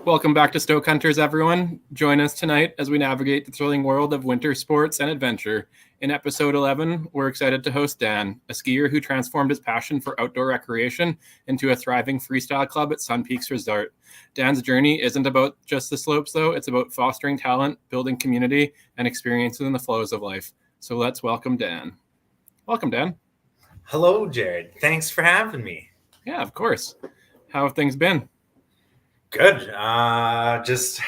Welcome back to Stoke Hunters, everyone. Join us tonight as we navigate the thrilling world of winter sports and adventure. In episode 11, we're excited to host Dan, a skier who transformed his passion for outdoor recreation into a thriving freestyle club at Sun Peaks Resort. Dan's journey isn't about just the slopes, though. It's about fostering talent, building community, and experiencing the flows of life. So let's welcome Dan. Welcome, Dan. Hello, Jared. Thanks for having me. Yeah, of course. How have things been? Good. Just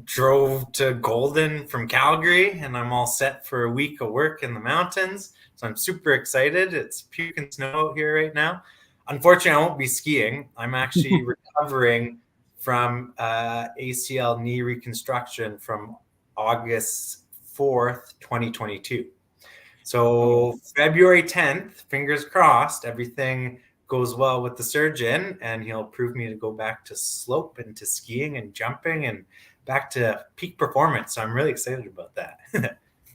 drove to Golden from Calgary, and I'm all set for a week of work in the mountains. So I'm super excited. It's puking snow out here right now. Unfortunately, I won't be skiing. I'm actually recovering from ACL knee reconstruction from August 4th, 2022. So February 10th, fingers crossed, everything goes well with the surgeon and he'll approve me to go back to slope and to skiing and jumping and back to peak performance. So I'm really excited about that.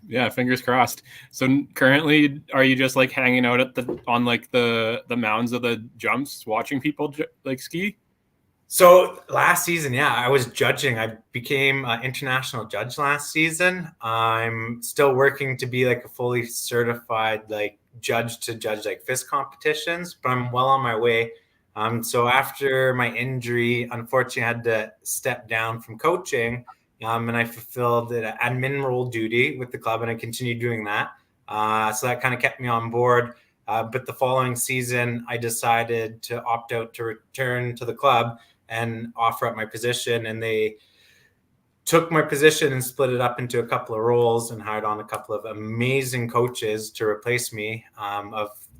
Yeah, fingers crossed. So currently, are you just like hanging out at on the mounds of the jumps, watching people like ski? So last season, yeah, I was judging. I became an international judge last season. I'm still working to be like a fully certified like judge to judge like fist competitions, but I'm well on my way. So after my injury, unfortunately, I had to step down from coaching, and I fulfilled an admin role duty with the club, and I continued doing that. So that kind of kept me on board. But the following season, I decided to opt out to return to the club and offer up my position, and they took my position and split it up into a couple of roles and hired on a couple of amazing coaches to replace me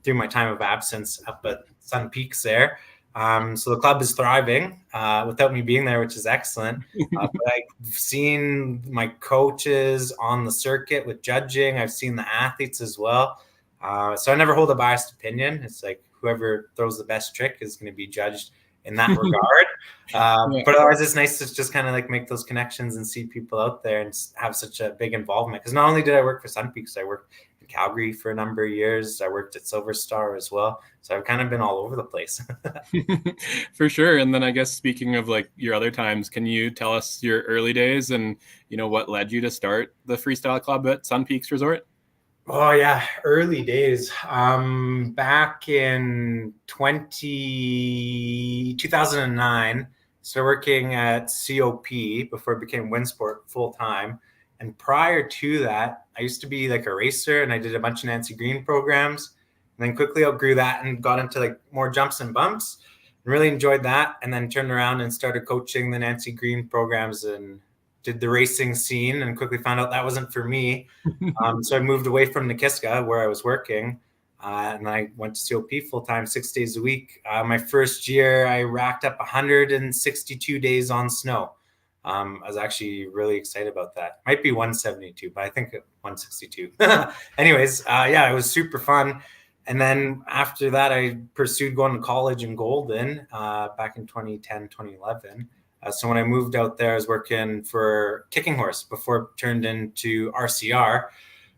through my time of absence up at Sun Peaks there. So the club is thriving without me being there, which is excellent. But I've seen my coaches on the circuit with judging. I've seen the athletes as well. So I never hold a biased opinion. It's like whoever throws the best trick is going to be judged in that regard. Yeah. But otherwise, it's nice to just kind of like make those connections and see people out there and have such a big involvement. Because not only did I work for Sun Peaks, I worked in Calgary for a number of years. I worked at Silver Star as well. So I've kind of been all over the place. For sure. And then I guess speaking of like your other times, can you tell us your early days and, you know, what led you to start the freestyle club at Sun Peaks Resort? Oh yeah, early days. Back in 2009, started working at COP before it became Winsport full time. And prior to that, I used to be like a racer, and I did a bunch of Nancy Green programs. And then quickly outgrew that and got into like more jumps and bumps. And really enjoyed that, and then turned around and started coaching the Nancy Green programs and did the racing scene, and quickly found out that wasn't for me. So I moved away from Nikiska, where I was working, and I went to COP full-time 6 days a week. My first year, I racked up 162 days on snow. I was actually really excited about that. Might be 172, but I think 162. Anyways, yeah, it was super fun. And then after that, I pursued going to college in Golden back in 2010, 2011. So when I moved out there, I was working for Kicking Horse before it turned into RCR.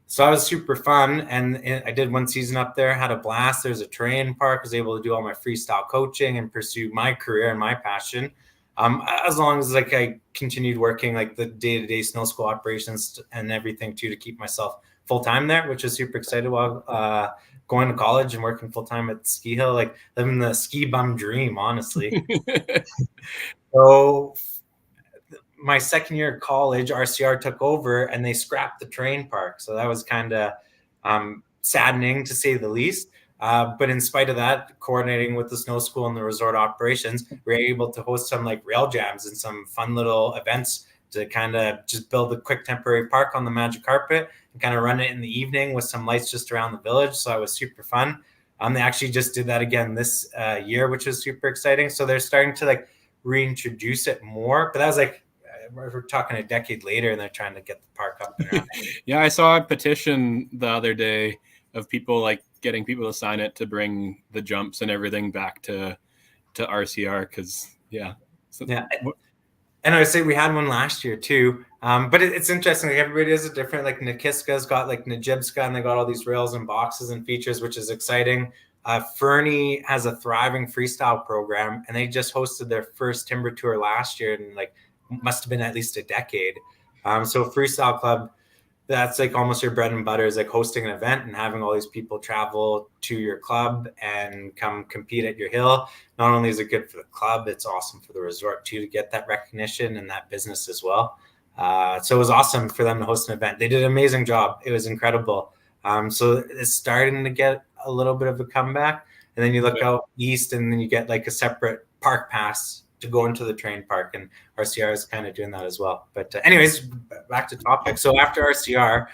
So I was super fun. And I did one season up there, had a blast. There's a terrain park, was able to do all my freestyle coaching and pursue my career and my passion. As long as like I continued working like the day-to-day snow school operations and everything too, to keep myself full-time there, which was super excited while going to college and working full-time at Ski Hill, like living the ski bum dream, honestly. So my second year of college, RCR took over and they scrapped the terrain park. So that was kind of saddening, to say the least. But in spite of that, coordinating with the snow school and the resort operations, we were able to host some like rail jams and some fun little events to kind of just build a quick temporary park on the magic carpet and kind of run it in the evening with some lights just around the village. So it was super fun. They actually just did that again this year, which was super exciting. So they're starting to like reintroduce it more, but that was like we're talking a decade later, and they're trying to get the park up and running. Yeah, I saw a petition the other day of people like getting people to sign it to bring the jumps and everything back to RCR, because yeah. And I would say we had one last year too, but it's interesting. Like everybody has a different, like Nikiska's got like Najibska, and they got all these rails and boxes and features, which is exciting. Fernie has a thriving freestyle program, and they just hosted their first timber tour last year, and like must have been at least a decade. So freestyle club, that's like almost your bread and butter, is like hosting an event and having all these people travel to your club and come compete at your hill. Not only is it good for the club, it's awesome for the resort too, to get that recognition and that business as well. So it was awesome for them to host an event. They did an amazing job. It was incredible. So it's starting to get a little bit of a comeback. And then you look out east, and then you get like a separate park pass to go into the train park, and RCR is kind of doing that as well. But anyways, back to topic. So after RCR,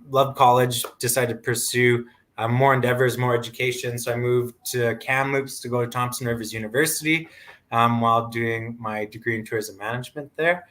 loved college, decided to pursue more endeavors, more education. So I moved to Kamloops to go to Thompson Rivers University while doing my degree in tourism management there.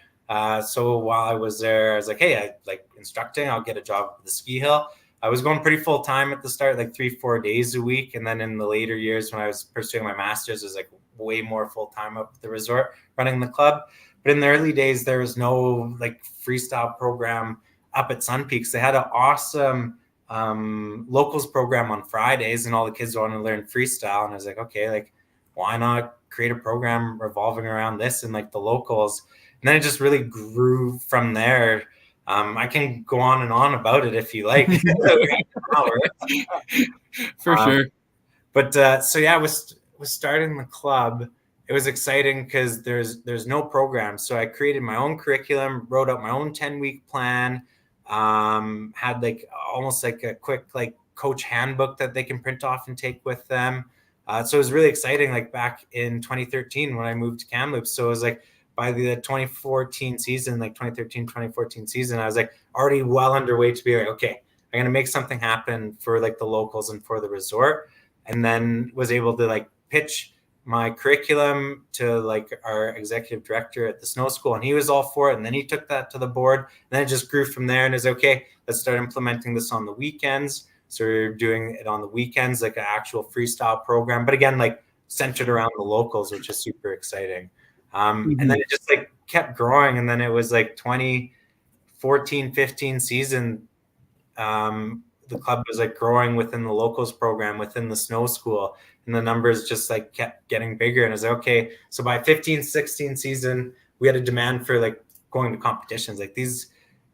So while I was there, I was like, hey, I like instructing, I'll get a job at the ski hill. I was going pretty full time at the start, like 3-4 days a week. And then in the later years, when I was pursuing my master's, it was like way more full time up at the resort running the club. But in the early days, there was no like freestyle program up at Sun Peaks. They had an awesome locals program on Fridays, and all the kids wanted to learn freestyle. And I was like, okay, like why not create a program revolving around this and like the locals? And then it just really grew from there. I can go on and on about it if you like. For sure. But so yeah, was starting the club. It was exciting because there's no program. So I created my own curriculum, wrote out my own 10-week plan, had like almost like a quick like coach handbook that they can print off and take with them. So it was really exciting, like back in 2013 when I moved to Kamloops. So it was like by the 2014 season, like 2013, 2014 season, I was like already well underway to be like, okay, I'm going to make something happen for like the locals and for the resort. And then was able to like pitch my curriculum to like our executive director at the snow school, and he was all for it. And then he took that to the board, and then it just grew from there. And it's okay, let's start implementing this on the weekends. So we're doing it on the weekends, like an actual freestyle program, but again, like centered around the locals, which is super exciting. And then it just like kept growing. And then it was like 2014, 15 season. The club was like growing within the locals program, within the snow school, and the numbers just like kept getting bigger. And I was like, okay, so by 15, 16 season, we had a demand for like going to competitions. Like these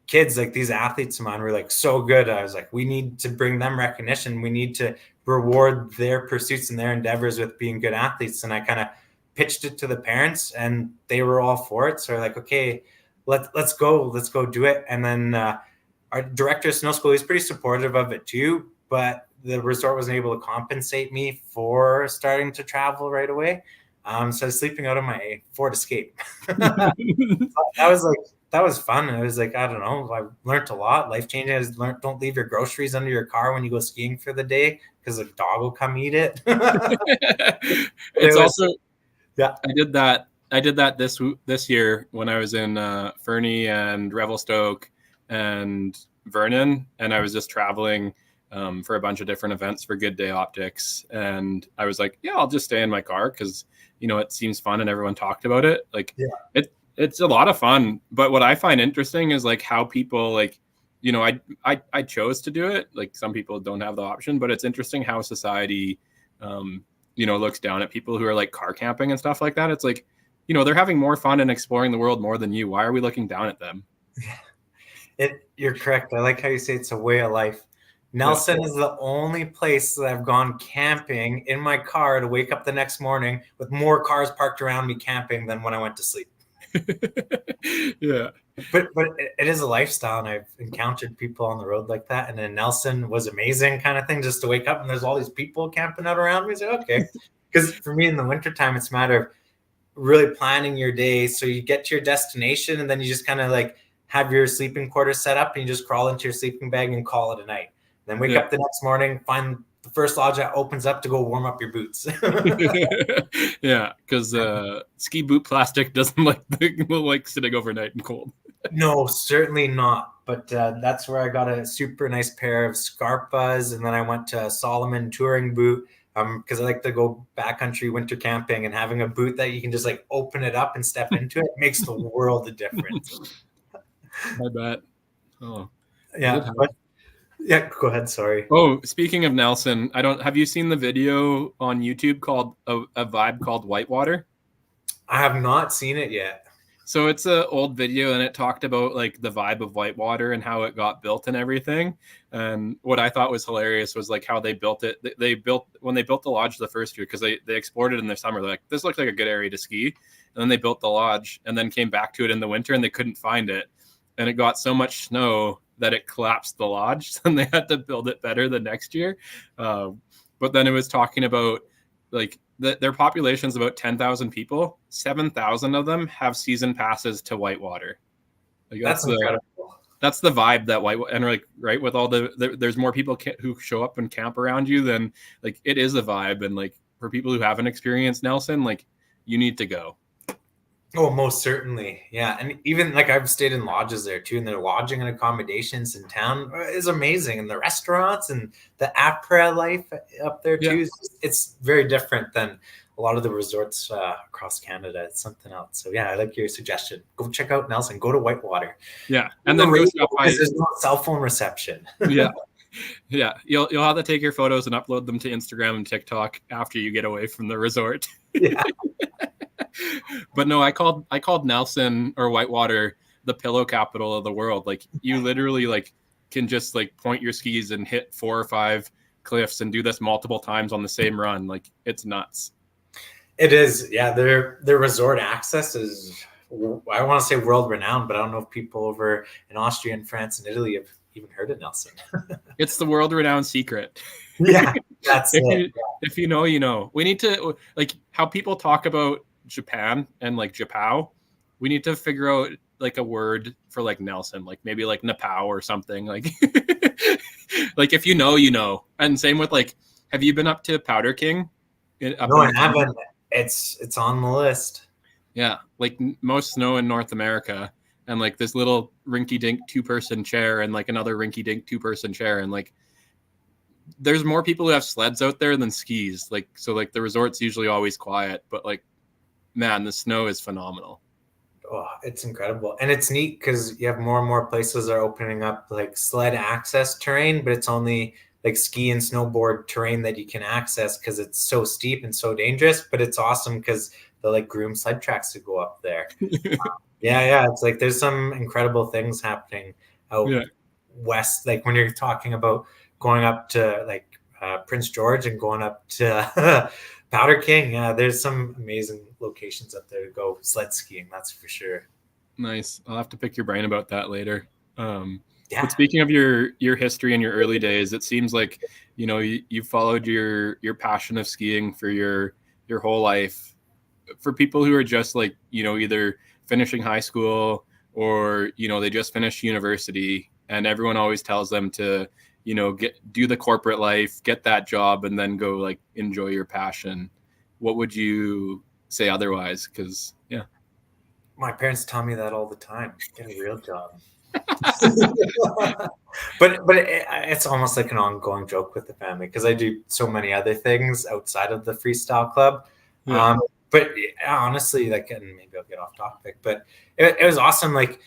kids, like these athletes of mine were like so good. I was like, we need to bring them recognition. We need to reward their pursuits and their endeavors with being good athletes. And I kind of pitched it to the parents, and they were all for it. So like, okay, let's go do it. And then our director of snow school, he's pretty supportive of it too, but the resort wasn't able to compensate me for starting to travel right away. So I was sleeping out of my Ford Escape. that was fun. It was like, I don't know, I learned a lot. Life changing. I learned, don't leave your groceries under your car when you go skiing for the day, because a dog will come eat it. It's also, yeah, I did that this year when I was in Fernie and Revelstoke and Vernon, and I was just traveling for a bunch of different events for Good Day Optics, and I was like, yeah, I'll just stay in my car because it seems fun and everyone talked about it. Like, yeah. It's a lot of fun, but what I find interesting is like how people like, I chose to do it. Like some people don't have the option, but it's interesting how society looks down at people who are like car camping and stuff like that. It's like, they're having more fun and exploring the world more than you. Why are we looking down at them? You're correct. I like how you say it's a way of life. Nelson is the only place that I've gone camping in my car to wake up the next morning with more cars parked around me camping than when I went to sleep. Yeah. But it is a lifestyle, and I've encountered people on the road like that. And then Nelson was amazing kind of thing, just to wake up and there's all these people camping out around me. So, okay. Because for me in the wintertime, it's a matter of really planning your day. So you get to your destination, and then you just kind of like have your sleeping quarters set up, and you just crawl into your sleeping bag and call it a night. Then wake up the next morning, find the first lodge that opens up to go warm up your boots. Yeah, because ski boot plastic doesn't like sitting overnight in cold. No, certainly not. But that's where I got a super nice pair of Scarpas, and then I went to Solomon touring boot because I like to go backcountry winter camping, and having a boot that you can just like open it up and step into it makes the world of difference. I bet. Oh, yeah. Yeah, go ahead. Sorry. Oh, speaking of Nelson, have you seen the video on YouTube called a vibe called Whitewater? I have not seen it yet. So it's an old video and it talked about like the vibe of Whitewater and how it got built and everything. And what I thought was hilarious was like how they built it. They built when they built the lodge the first year, because they explored it in the summer. They're like, this looks like a good area to ski. And then they built the lodge and then came back to it in the winter and they couldn't find it. And it got so much snow that it collapsed the lodge. And they had to build it better the next year. But then it was talking about like their population is about 10,000 people. 7,000 of them have season passes to Whitewater. Like That's incredible. That's the vibe that Whitewater, and like right with all there's more people who show up and camp around you than like it is a vibe. And like for people who haven't experienced Nelson, like you need to go. Oh, most certainly. Yeah. And even like I've stayed in lodges there too, and their lodging and accommodations in town is amazing. And the restaurants and the après life up there too, it's very different than a lot of the resorts across Canada. It's something else. So yeah, I like your suggestion. Go check out Nelson, go to Whitewater. Yeah. And then go stop by. There's no cell phone reception. Yeah. Yeah. You'll have to take your photos and upload them to Instagram and TikTok after you get away from the resort. Yeah. But no, I called Nelson or Whitewater the pillow capital of the world. Like you literally like can just like point your skis and hit 4 or 5 cliffs and do this multiple times on the same run. Like it's nuts. It is. Yeah. Their resort access is, I want to say world renowned, but I don't know if people over in Austria and France and Italy have even heard of Nelson. It's the world renowned secret. Yeah. That's if you know, you know. We need to like how people talk about Japan and like Japao, we need to figure out like a word for like Nelson, like maybe like Napao or something. Like like if you know, you know. And same with like, have you been up to Powder King? No, I haven't. It's on the list. Yeah, like most snow in North America, and like this little rinky-dink 2-person chair and like another rinky-dink 2-person chair, and like there's more people who have sleds out there than skis. Like so, like the resort's usually always quiet, but like man, the snow is phenomenal. Oh, it's incredible. And it's neat because you have more and more places are opening up like sled access terrain, but it's only like ski and snowboard terrain that you can access because it's so steep and so dangerous. But it's awesome because they'll like groom sled tracks to go up there. Yeah. It's like there's some incredible things happening out west. Like when you're talking about going up to like Prince George and going up to Powder King, yeah, there's some amazing locations up there to go sled skiing. That's for sure. Nice. I'll have to pick your brain about that later. But speaking of your history and your early days, it seems like you know you followed your passion of skiing for your whole life. For people who are just like you know either finishing high school or you know they just finished university, and everyone always tells them to you know do the corporate life, get that job, and then go like enjoy your passion. What would you say otherwise? Because my parents tell me that all the time. Get a real job. but it's almost like an ongoing joke with the family because I do so many other things outside of the freestyle club. But honestly, like, and maybe I'll get off topic, but it was awesome. Like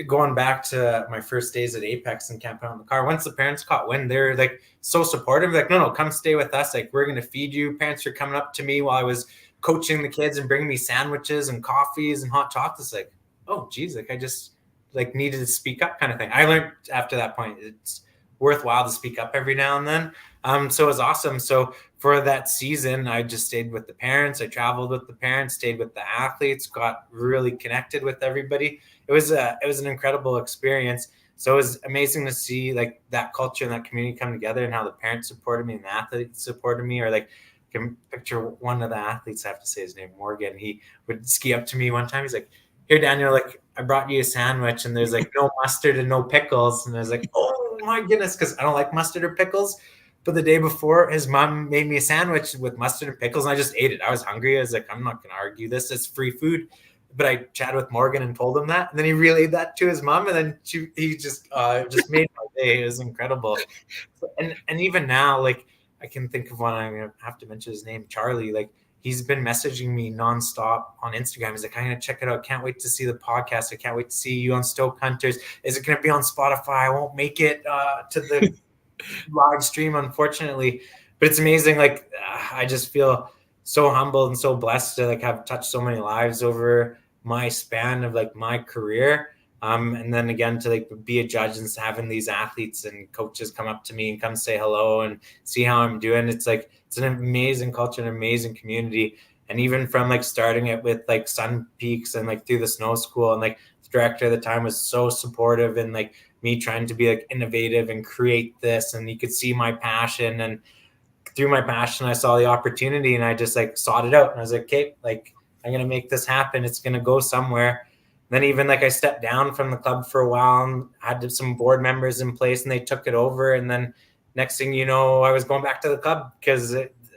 going back to my first days at Apex and camping out in the car. Once the parents caught wind, they're like so supportive. Like, no, come stay with us. Like, we're going to feed you. Parents were coming up to me while I was coaching the kids and bringing me sandwiches and coffees and hot chocolates. Like, oh, geez, like I just like needed to speak up kind of thing. I learned after that point, it's worthwhile to speak up every now and then. So it was awesome. So for that season, I just stayed with the parents. I traveled with the parents, stayed with the athletes, got really connected with everybody. It was an incredible experience. So it was amazing to see like that culture and that community come together and how the parents supported me and the athletes supported me. Or like, I can picture one of the athletes, I have to say his name, Morgan. He would ski up to me one time. He's like, "Here, Daniel, like I brought you a sandwich and there's like no mustard and no pickles." And I was like, "Oh my goodness," because I don't like mustard or pickles. But the day before, his mom made me a sandwich with mustard and pickles, and I just ate it. I was hungry. I was like, I'm not going to argue this. It's free food. But I chatted with Morgan and told him that. And then he relayed that to his mom, and then he just made my day. It was incredible. And even now, like, I can think of one. I'm going to have to mention his name, Charlie. Like, he's been messaging me nonstop on Instagram. He's like, "I'm going to check it out. Can't wait to see the podcast. I can't wait to see you on Stoke Hunters. Is it going to be on Spotify? I won't make it to the live stream, unfortunately, but it's amazing. Like I just feel so humbled and so blessed to like have touched so many lives over my span of like my career. And then again to like be a judge and having these athletes and coaches come up to me and come say hello and see how I'm doing. It's like it's an amazing culture, an amazing community. And even from like starting it with like Sun Peaks and like through the snow school, and like the director at the time was so supportive and like me trying to be like innovative and create this, and you could see my passion, and through my passion I saw the opportunity and I just like sought it out and I was like, okay, like I'm gonna make this happen, it's gonna go somewhere. Then even like I stepped down from the club for a while and had some board members in place and they took it over, and then next thing you know I was going back to the club because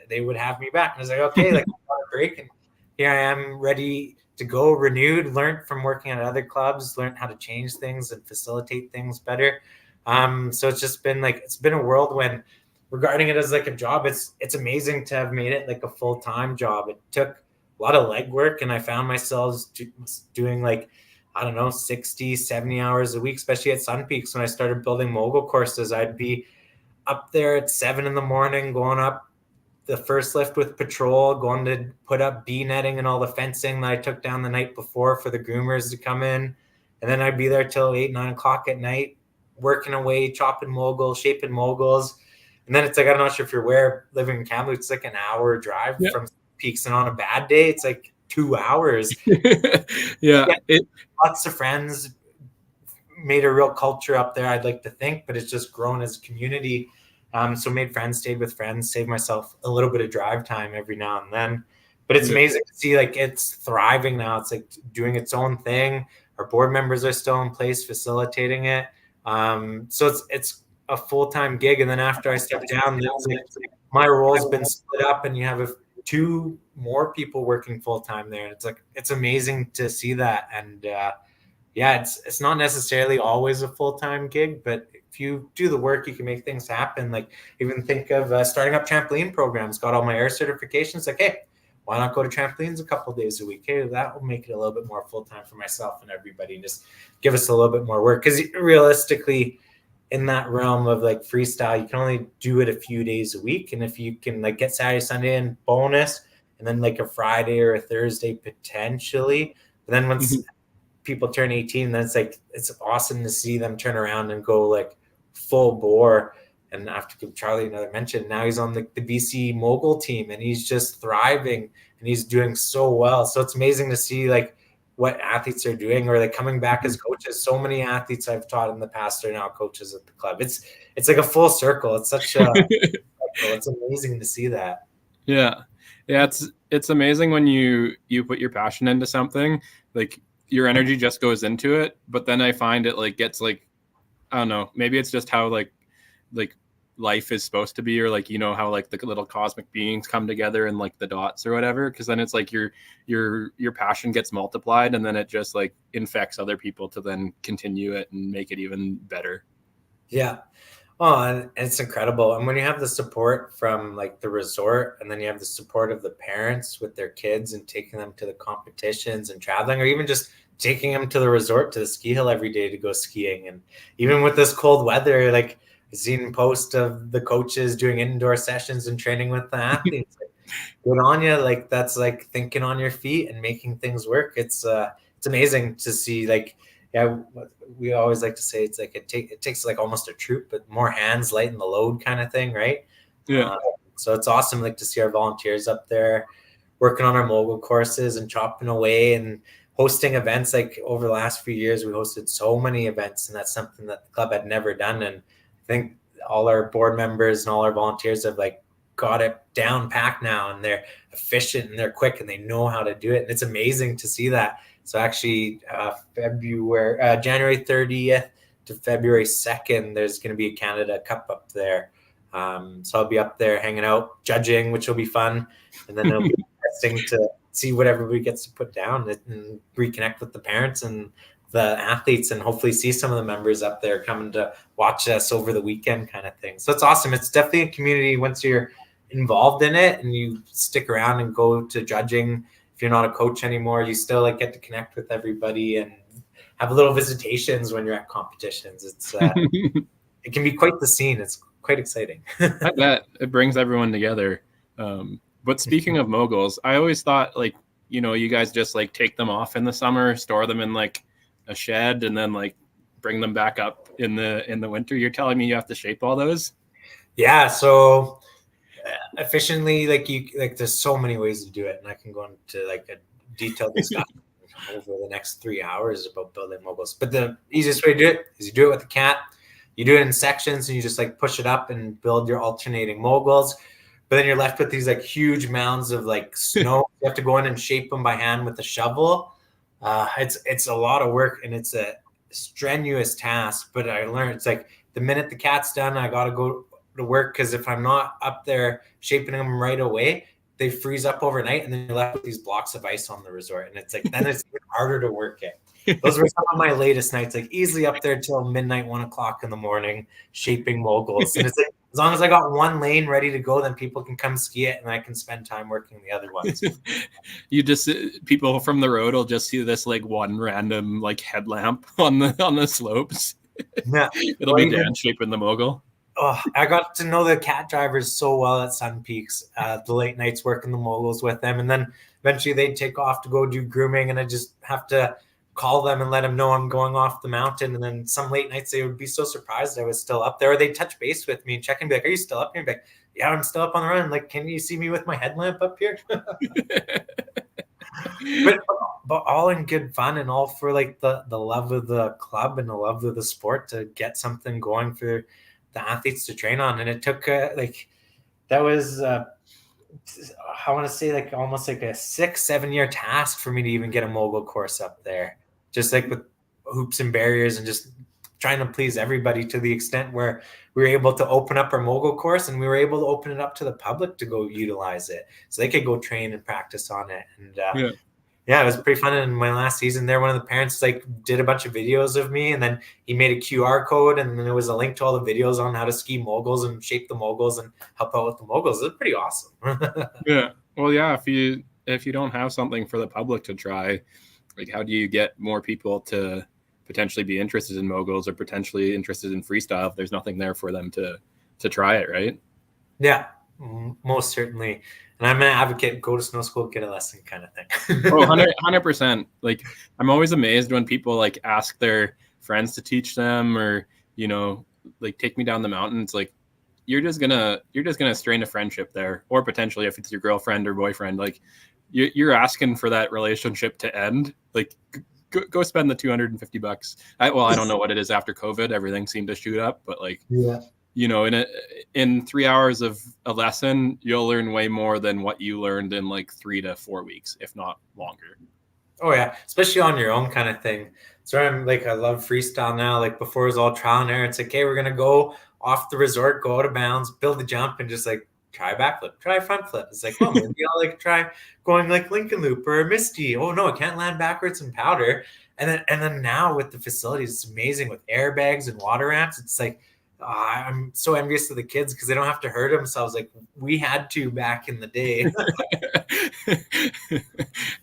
they would have me back, and I was like, okay, like I got a break and here I am ready to go, renewed, learned from working at other clubs, learned how to change things and facilitate things better. So it's just been like, it's been a whirlwind. Regarding it as like a job, it's amazing to have made it like a full-time job. It took a lot of legwork and I found myself doing like, I don't know, 60, 70 hours a week, especially at Sun Peaks. When I started building mogul courses, I'd be up there at 7 a.m, going up the first lift with patrol, going to put up bee netting and all the fencing that I took down the night before for the groomers to come in. And then I'd be there till 8, 9 o'clock at night, working away, chopping moguls, shaping moguls. And then it's like, I'm not sure if you're aware, living in Kamloops, it's like an hour drive from Peaks. And on a bad day, it's like 2 hours. Yeah. Lots of friends, made a real culture up there, I'd like to think, but it's just grown as a community. So made friends, stayed with friends, saved myself a little bit of drive time every now and then. But it's amazing to see like it's thriving now. It's like doing its own thing. Our board members are still in place facilitating it. So it's a full-time gig. And then after I stepped down, like, my role's been split up and you have 2 more people working full-time there. And it's like, it's amazing to see that. And yeah, it's not necessarily always a full-time gig, but if you do the work, you can make things happen. Like even think of starting up trampoline programs, got all my air certifications. Like, hey, why not go to trampolines a couple of days a week? Hey, that will make it a little bit more full-time for myself and everybody, and just give us a little bit more work. Because realistically, in that realm of like freestyle, you can only do it a few days a week. And if you can like get Saturday, Sunday in bonus, and then like a Friday or a Thursday potentially, but then once people turn 18, then it's like, it's awesome to see them turn around and go like full bore. And I have to give Charlie another mention. Now he's on the BC mogul team and he's just thriving and he's doing so well. So it's amazing to see like what athletes are doing or like coming back as coaches. So many athletes I've taught in the past are now coaches at the club. It's like a full circle. It's such a it's amazing to see that. Yeah. It's amazing when you put your passion into something, like your energy just goes into it. But then I find it like gets like, I don't know, maybe it's just how like life is supposed to be, or like, you know, how like the little cosmic beings come together and like the dots or whatever. Cause then it's like your passion gets multiplied and then it just like infects other people to then continue it and make it even better. Yeah. Oh, and it's incredible. And when you have the support from like the resort, and then you have the support of the parents with their kids and taking them to the competitions and traveling, or even just taking them to the resort, to the ski hill every day to go skiing. And even with this cold weather, like I've seen posts of the coaches doing indoor sessions and training with the athletes. Like, good on you. Like that's like thinking on your feet and making things work. It's amazing to see. Like, yeah, we always like to say it's like it takes like almost a troop, but more hands lighten the load kind of thing, right? Yeah. So it's awesome like to see our volunteers up there working on our mogul courses and chopping away and hosting events. Like over the last few years, we hosted so many events, and that's something that the club had never done. And I think all our board members and all our volunteers have like got it down packed now, and they're efficient and they're quick and they know how to do it. And it's amazing to see that. So actually January 30th to February 2nd, there's going to be a Canada Cup up there. So I'll be up there hanging out, judging, which will be fun. And then it'll be interesting to see what everybody gets to put down and reconnect with the parents and the athletes, and hopefully see some of the members up there coming to watch us over the weekend kind of thing. So it's awesome. It's definitely a community once you're involved in it and you stick around and go to judging. If you're not a coach anymore, you still like get to connect with everybody and have little visitations when you're at competitions. It's it can be quite the scene. It's quite exciting. I bet it brings everyone together. But speaking of moguls, I always thought like, you know, you guys just like take them off in the summer, store them in like a shed, and then like bring them back up in the winter. You're telling me you have to shape all those? Yeah, so efficiently, like there's so many ways to do it, and I can go into like a detailed discussion over the next 3 hours about building moguls. But the easiest way to do it is you do it with a cat. You do it in sections, and you just like push it up and build your alternating moguls. But then you're left with these like huge mounds of like snow. You have to go in and shape them by hand with a shovel. It's a lot of work, and it's a strenuous task. But I learned it's like the minute the cat's done, I got to go to work, because if I'm not up there shaping them right away, they freeze up overnight, and then you're left with these blocks of ice on the resort. And it's like then it's even harder to work it. Those were some of my latest nights, like easily up there till midnight, 1 o'clock in the morning, shaping moguls. And it's like, as long as I got one lane ready to go, then people can come ski it, and I can spend time working the other ones. You just, people from the road will just see this like one random like headlamp on the slopes. Yeah. It'll be Dan shaping the mogul. Oh, I got to know the cat drivers so well at Sun Peaks, the late nights working the moguls with them. And then eventually they'd take off to go do grooming, and I just have to call them and let them know I'm going off the mountain. And then some late nights they would be so surprised I was still up there, or they'd touch base with me and check and be like, "Are you still up here?" And be like, "Yeah, I'm still up on the run." Like, "Can you see me with my headlamp up here?" but all in good fun, and all for like the love of the club and the love of the sport, to get something going for the athletes to train on. And it took like that was I want to say like almost like a 6-7 year task for me to even get a mogul course up there, just like with hoops and barriers, and just trying to please everybody, to the extent where we were able to open up our mogul course, and we were able to open it up to the public to go utilize it, so they could go train and practice on it. And yeah, it was pretty fun. In my last season there, one of the parents like did a bunch of videos of me, and then he made a QR code, and then there was a link to all the videos on how to ski moguls and shape the moguls and help out with the moguls. It was pretty awesome. Yeah. Well, yeah, if you don't have something for the public to try, like how do you get more people to potentially be interested in moguls or potentially interested in freestyle if there's nothing there for them to try it, right? Yeah, most certainly. And I'm an advocate, go to snow school, get a lesson kind of thing. Oh, 100%. Like, I'm always amazed when people like ask their friends to teach them, or, you know, like take me down the mountain. It's like, you're just gonna strain a friendship there, or potentially if it's your girlfriend or boyfriend, like you're asking for that relationship to end. Like, go spend the $250. I don't know what it is after COVID. Everything seemed to shoot up, but like, yeah. You know, in 3 hours of a lesson, you'll learn way more than what you learned in like 3 to 4 weeks, if not longer. Oh yeah, especially on your own kind of thing. So I'm like, I love freestyle now. Like before it was all trial and error. It's like, hey, we're gonna go off the resort, go out of bounds, build a jump, and just like try a backflip, try a front flip. It's like, oh, maybe I'll like try going like Lincoln Loop or a Misty. Oh no, I can't land backwards in powder. And then now with the facilities, it's amazing with airbags and water ramps. It's like, I'm so envious of the kids because they don't have to hurt themselves like we had to back in the day.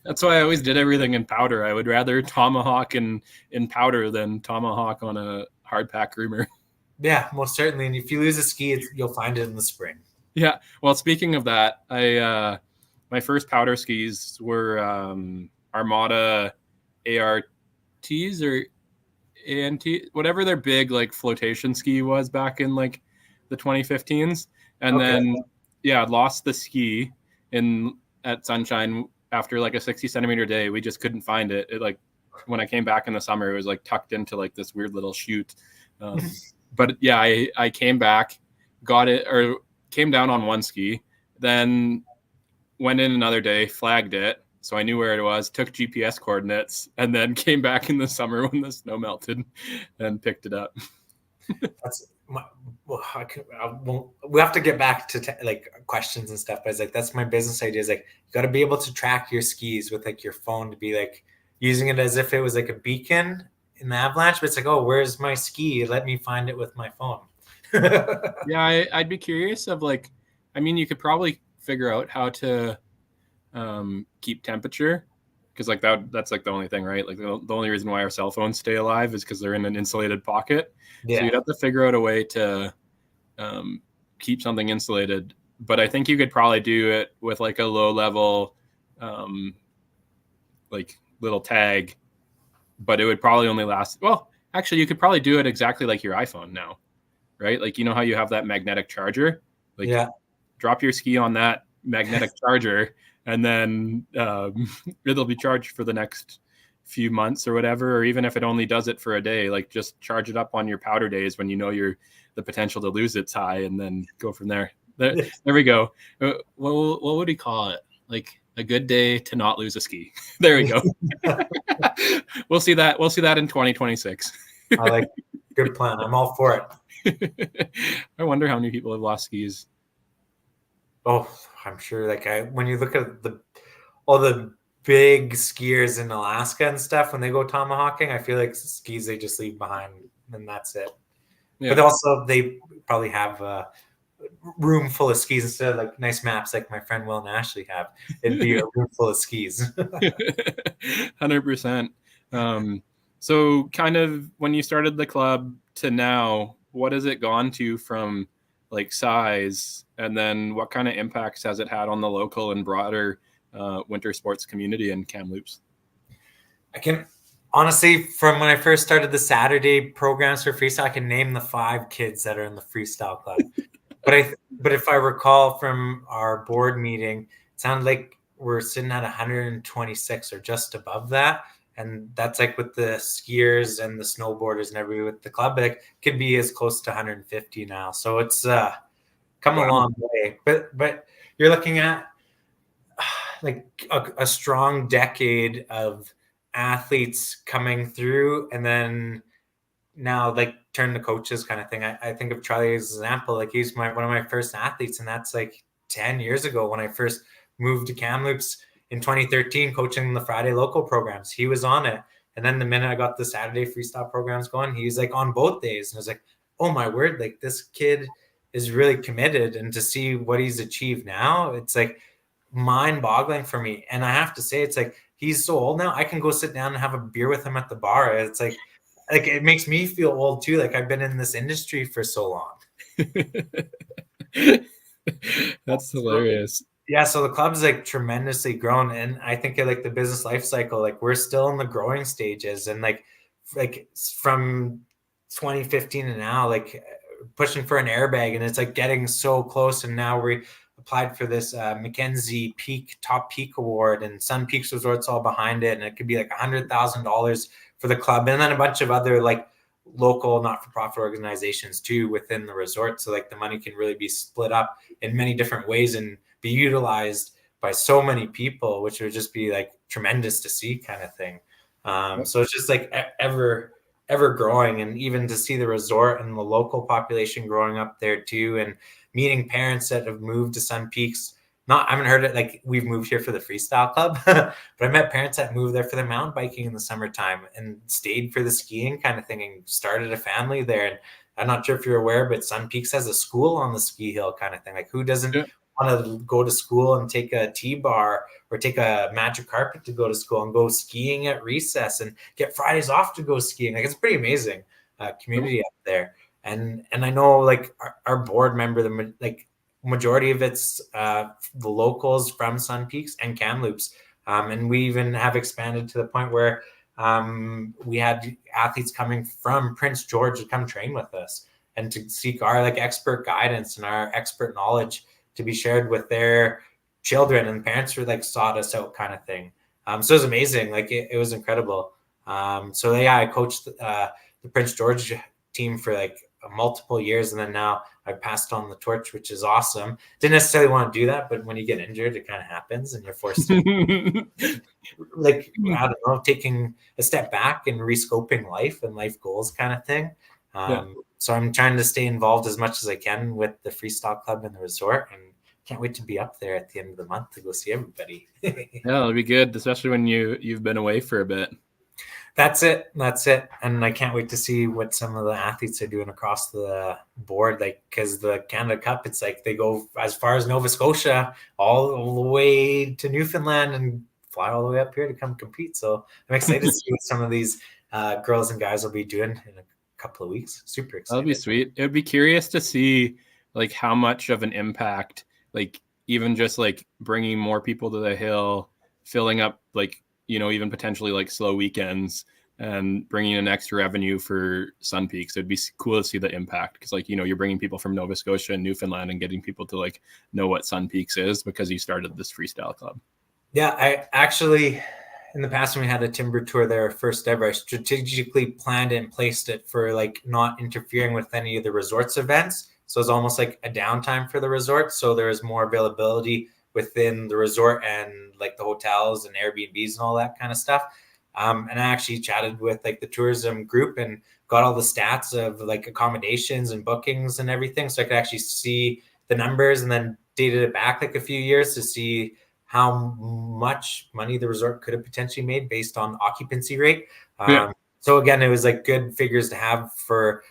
That's why I always did everything in powder. I would rather tomahawk in powder than tomahawk on a hard pack groomer. Yeah, most certainly. And if you lose a ski, you'll find it in the spring. Yeah. Well, speaking of that, my first powder skis were Armada ARTs or ANT, whatever their big like flotation ski was back in like the 2015s. And then lost the ski at Sunshine after like a 60 centimeter day. We just couldn't find it. It like, when I came back in the summer, it was like tucked into like this weird little chute. But yeah, I came back, got it, or came down on one ski, then went in another day, flagged it, so I knew where it was, took GPS coordinates, and then came back in the summer when the snow melted and picked it up. We have to get back to like questions and stuff, but it's like, that's my business idea, is like, you got to be able to track your skis with like your phone, to be like using it as if it was like a beacon in the avalanche, but it's like, oh, where's my ski? Let me find it with my phone. Yeah, I'd be curious of like, I mean, you could probably figure out how to keep temperature, because like that's like the only thing, right? Like the only reason why our cell phones stay alive is because they're in an insulated pocket. So you'd have to figure out a way to keep something insulated. But I think you could probably do it with like a low level, like little tag, but it would probably only last. Well, actually, you could probably do it exactly like your iPhone now, right? Like, you know how you have that magnetic charger? Like, Yeah. drop your ski on that magnetic charger, and then it'll be charged for the next few months or whatever. Or even if it only does it for a day, like just charge it up on your powder days when you know the potential to lose it's high, and then go from there. There we go. What would he call it? Like a good day to not lose a ski. There we go. We'll see that in 2026. I like good plan. I'm all for it. I wonder how many people have lost skis. Oh, I'm sure. Like when you look at all the big skiers in Alaska and stuff, when they go tomahawking, I feel like skis they just leave behind and that's it. Yeah. But also they probably have a room full of skis instead of like nice maps like my friend Will and Ashley have. It'd be a room full of skis. 100%. So kind of when you started the club to now, what has it gone to from like size, and then what kind of impacts has it had on the local and broader winter sports community in Kamloops? I can honestly, from when I first started the Saturday programs for freestyle, I can name the 5 kids that are in the freestyle club. But if I recall from our board meeting, it sounded like we're sitting at 126 or just above that. And that's like with the skiers and the snowboarders and everybody with the club, it could be as close to 150 now. So it's come a long way. But you're looking at like a strong decade of athletes coming through, and then now like turn to coaches kind of thing. I think of Charlie as an example. Like he's one of my first athletes, and that's like 10 years ago when I first moved to Kamloops in 2013, coaching the Friday local programs. He was on it. And then the minute I got the Saturday freestyle programs going, he was like on both days. And I was like, oh my word, like this kid is really committed. And to see what he's achieved now, it's like mind boggling for me. And I have to say, it's like, he's so old now. I can go sit down and have a beer with him at the bar. It's like it makes me feel old too. Like I've been in this industry for so long. That's hilarious. Yeah, so the club's like tremendously grown, and I think like the business life cycle, like we're still in the growing stages, and like from 2015 and now, like pushing for an airbag, and it's like getting so close. And now we applied for this Mackenzie Top Peak Award, and Sun Peaks Resorts all behind it, and it could be like $100,000 for the club, and then a bunch of other like local not-for-profit organizations too within the resort. So like the money can really be split up in many different ways and be utilized by so many people, which would just be like tremendous to see kind of thing. So it's just like ever growing, and even to see the resort and the local population growing up there too, and meeting parents that have moved to Sun Peaks. I haven't heard it like we've moved here for the freestyle club, but I met parents that moved there for the mountain biking in the summertime and stayed for the skiing kind of thing and started a family there. And I'm not sure if you're aware, but Sun Peaks has a school on the ski hill kind of thing. Like who doesn't want to go to school and take a T-bar or take a magic carpet to go to school and go skiing at recess and get Fridays off to go skiing? Like it's pretty amazing community up there. And I know like our board member, like majority of it's the locals from Sun Peaks and Kamloops. And we even have expanded to the point where we had athletes coming from Prince George to come train with us and to seek our like expert guidance and our expert knowledge to be shared with their children, and parents were like sought us out kind of thing. So it was amazing. Like it was incredible. So yeah, I coached the Prince George team for like multiple years, and then now I passed on the torch, which is awesome. Didn't necessarily want to do that, but when you get injured, it kind of happens, and you're forced to like I don't know, taking a step back and rescoping life and life goals kind of thing. So I'm trying to stay involved as much as I can with the freestyle club and the resort, and can't wait to be up there at the end of the month to go see everybody. Yeah, it'll be good, especially when you've been away for a bit. That's it. And I can't wait to see what some of the athletes are doing across the board. Like, because the Canada Cup, it's like they go as far as Nova Scotia, all the way to Newfoundland, and fly all the way up here to come compete. So I'm excited to see what some of these girls and guys will be doing in a couple of weeks. Super excited. That'll be sweet. It would be curious to see like how much of an impact, like even just like bringing more people to the hill, filling up like, you know, even potentially like slow weekends and bringing in extra revenue for Sun Peaks. It'd be cool to see the impact because like, you know, you're bringing people from Nova Scotia and Newfoundland and getting people to like know what Sun Peaks is because you started this freestyle club. Yeah, I actually, in the past when we had a timber tour there, first ever, I strategically planned it and placed it for like not interfering with any of the resort's events. So it's almost like a downtime for the resort. So there is more availability within the resort and like the hotels and Airbnbs and all that kind of stuff. And I actually chatted with like the tourism group and got all the stats of like accommodations and bookings and everything. So I could actually see the numbers and then dated it back like a few years to see how much money the resort could have potentially made based on occupancy rate. So again, it was like good figures to have for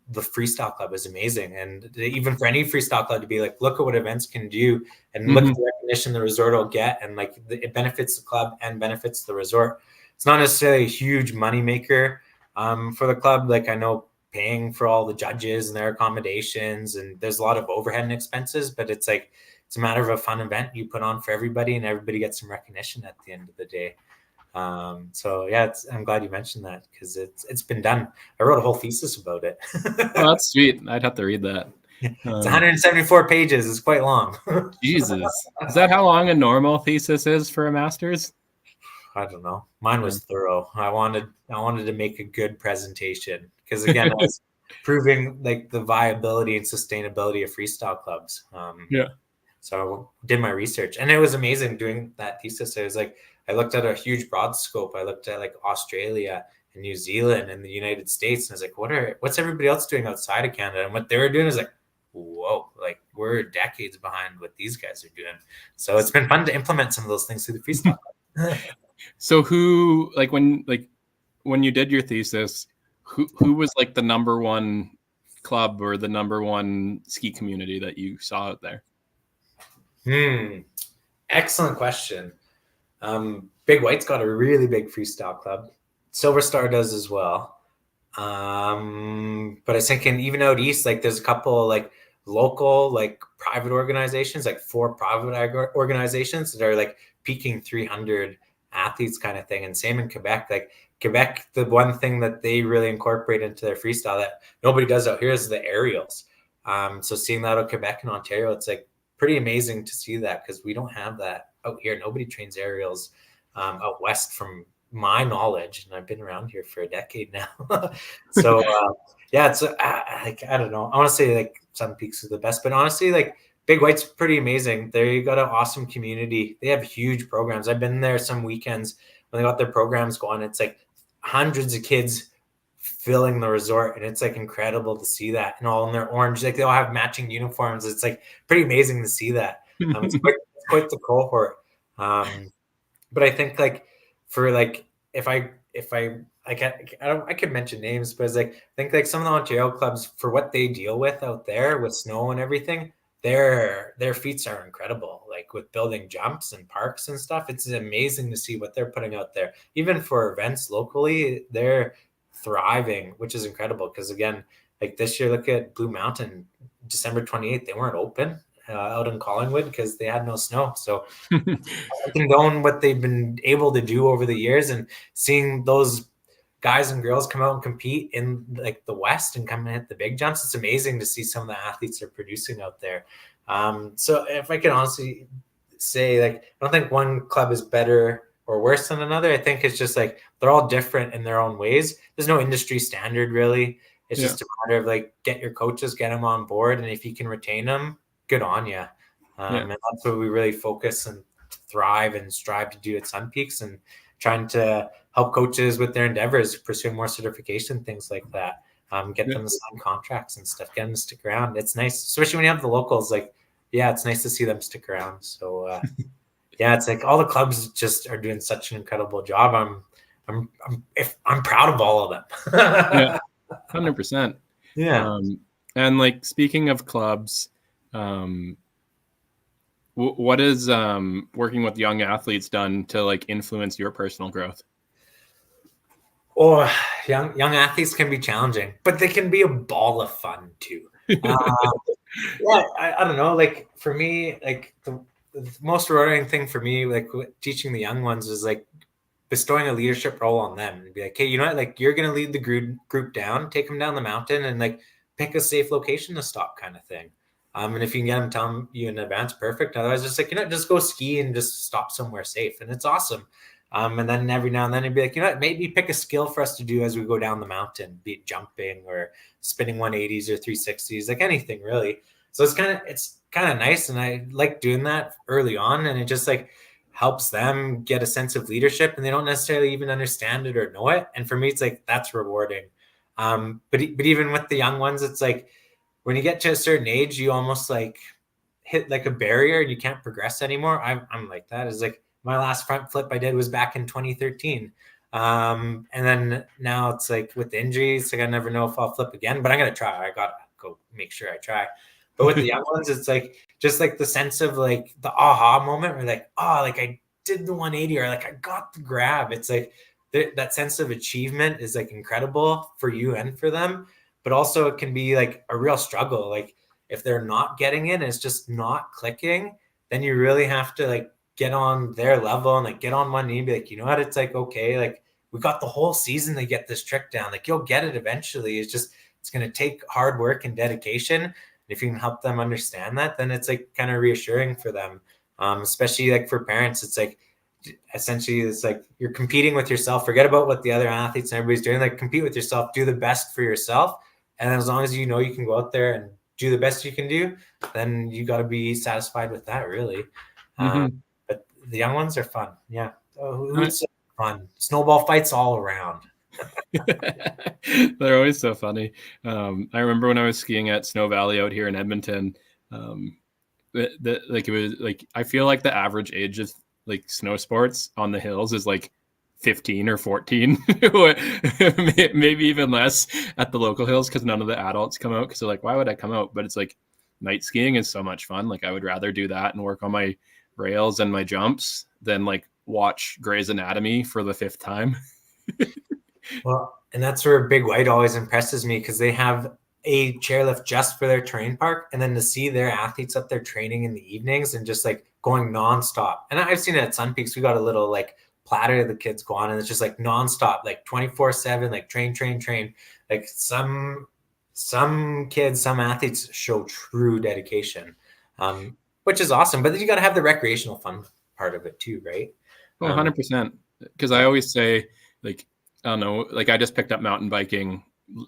the freestyle club is amazing. And even for any freestyle club to be like, look at what events can do and look at the recognition the resort will get. And like it benefits the club and benefits the resort. It's not necessarily a huge money maker for the club. Like I know paying for all the judges and their accommodations and there's a lot of overhead and expenses, but it's like, it's a matter of a fun event you put on for everybody and everybody gets some recognition at the end of the day. So yeah, I'm glad you mentioned that because it's been done. I wrote a whole thesis about it. Oh, that's sweet. I'd have to read that. It's 174 pages. It's quite long. Jesus. Is that how long a normal thesis is for a master's? I don't know. Mine was thorough. I wanted to make a good presentation because again, I was proving like the viability and sustainability of freestyle clubs. So I did my research and it was amazing doing that thesis. It was like, I looked at a huge broad scope. I looked at like Australia and New Zealand and the United States. And I was like, what's everybody else doing outside of Canada? And what they were doing is like, whoa, like we're decades behind what these guys are doing. So it's been fun to implement some of those things through the freestyle. So who, like when you did your thesis, who was like the number one club or the number one ski community that you saw out there? Excellent question. Big White's got a really big freestyle club. Silver Star does as well. But I was thinking even out east, like there's a couple like local, like private organizations, like 4 private organizations that are like peaking 300 athletes kind of thing. And same in Quebec. Like Quebec, the one thing that they really incorporate into their freestyle that nobody does out here is the aerials. So seeing that out Quebec and Ontario, it's like pretty amazing to see that because we don't have that out here. Nobody trains aerials out west from my knowledge. And I've been around here for a decade now. So yeah, it's like, I don't know. I want to say like Sun Peaks is the best, but honestly, like Big White's pretty amazing. They got an awesome community. They have huge programs. I've been there some weekends when they got their programs going. It's like hundreds of kids filling the resort, and it's like incredible to see that. And all in their orange, like they all have matching uniforms. It's like pretty amazing to see that. It's quite the cohort. But I think like for like if I I could mention names, but it's like I think like some of the Ontario clubs for what they deal with out there with snow and everything, their feats are incredible. Like with building jumps and parks and stuff, it's amazing to see what they're putting out there. Even for events locally, they're thriving, which is incredible. Because again, like this year, look at Blue Mountain, December 28th, they weren't open out in Collingwood because they had no snow. So knowing what they've been able to do over the years and seeing those guys and girls come out and compete in like the West and come and hit the big jumps, it's amazing to see some of the athletes they're producing out there. So if I can honestly say, like, I don't think one club is better or worse than another. I think it's just like they're all different in their own ways. There's no industry standard really. It's just a matter of like get your coaches, get them on board, and if you can retain them, good on you. And that's what we really focus and thrive and strive to do at Sun Peaks, and trying to help coaches with their endeavors, pursuing more certification, things like that. Get them to sign contracts and stuff, get them to stick around. It's nice, especially when you have the locals. Like, yeah, it's nice to see them stick around. So, yeah, it's like all the clubs just are doing such an incredible job. I'm proud of all of them. Yeah, 100%. Yeah. And like speaking of clubs, what is working with young athletes done to like influence your personal growth? Or young athletes can be challenging, but they can be a ball of fun too. Yeah, I don't know. Like for me, like the most rewarding thing for me, like teaching the young ones, is like bestowing a leadership role on them and be like, hey, you know what? Like you're gonna lead the group down, take them down the mountain, and like pick a safe location to stop, kind of thing. And if you can get them, tell them you in advance, perfect. Otherwise, just like, just go ski and just stop somewhere safe, and it's awesome. And then every now and then, you'd be like, maybe pick a skill for us to do as we go down the mountain, be it jumping or spinning 180s or 360s, like anything really. So it's kind of nice, and I like doing that early on, and it just like helps them get a sense of leadership, and they don't necessarily even understand it or know it. And for me, it's like that's rewarding. But even with the young ones, it's like when you get to a certain age, you almost like hit like a barrier and you can't progress anymore. I'm like that. Is like my last front flip I did was back in 2013. And then now it's like with the injuries, like I never know if I'll flip again, but I'm gonna try. I gotta go make sure I try. But with the young ones, it's like just like the sense of like the aha moment where like, oh, like I did the 180 or like I got the grab. It's like that sense of achievement is like incredible for you and for them, but also it can be like a real struggle. Like if they're not getting it, it's just not clicking, then you really have to like get on their level and like get on one knee and be like, you know what, it's like, okay, like we got the whole season to get this trick down. Like you'll get it eventually. It's going to take hard work and dedication. And if you can help them understand that, then it's like kind of reassuring for them. Especially like for parents, it's like, essentially it's like you're competing with yourself. Forget about what the other athletes and everybody's doing. Like compete with yourself, do the best for yourself. And as long as you know you can go out there and do the best you can do, then you got to be satisfied with that, really. But the young ones are fun. Yeah. Who's fun? Snowball fights all around. They're always so funny. I remember when I was skiing at Snow Valley out here in Edmonton, like it was like, I feel like the average age of like snow sports on the hills is like 15 or 14, maybe even less at the local hills, because none of the adults come out because they're like, why would I come out? But it's like night skiing is so much fun. Like I would rather do that and work on my rails and my jumps than like watch Grey's Anatomy for the 5th time. Well, and that's where Big White always impresses me, because they have a chairlift just for their terrain park, and then to see their athletes up there training in the evenings and just like going nonstop. And I've seen it at Sun Peaks. We got a little like platter the kids go on, and it's just like nonstop, like 24/7, like train. Like some kids, some athletes show true dedication, which is awesome. But then you got to have the recreational fun part of it too, right? Oh, 100%. Because I always say, like, I don't know, like I just picked up mountain biking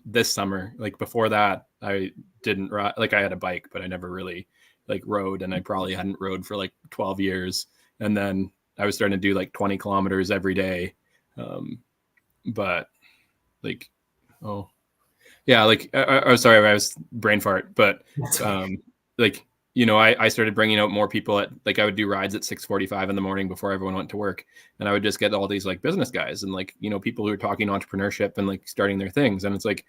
this summer. Like before that, I didn't ride. Like I had a bike, but I never really like rode, and I probably hadn't rode for like 12 years. And then I was starting to do like 20 kilometers every day. But like, oh yeah, like I was sorry, I was brain fart, but like, you know, I started bringing out more people at, like I would do rides at 6:45 in the morning before everyone went to work. And I would just get all these like business guys and like, you know, people who are talking entrepreneurship and like starting their things. And it's like,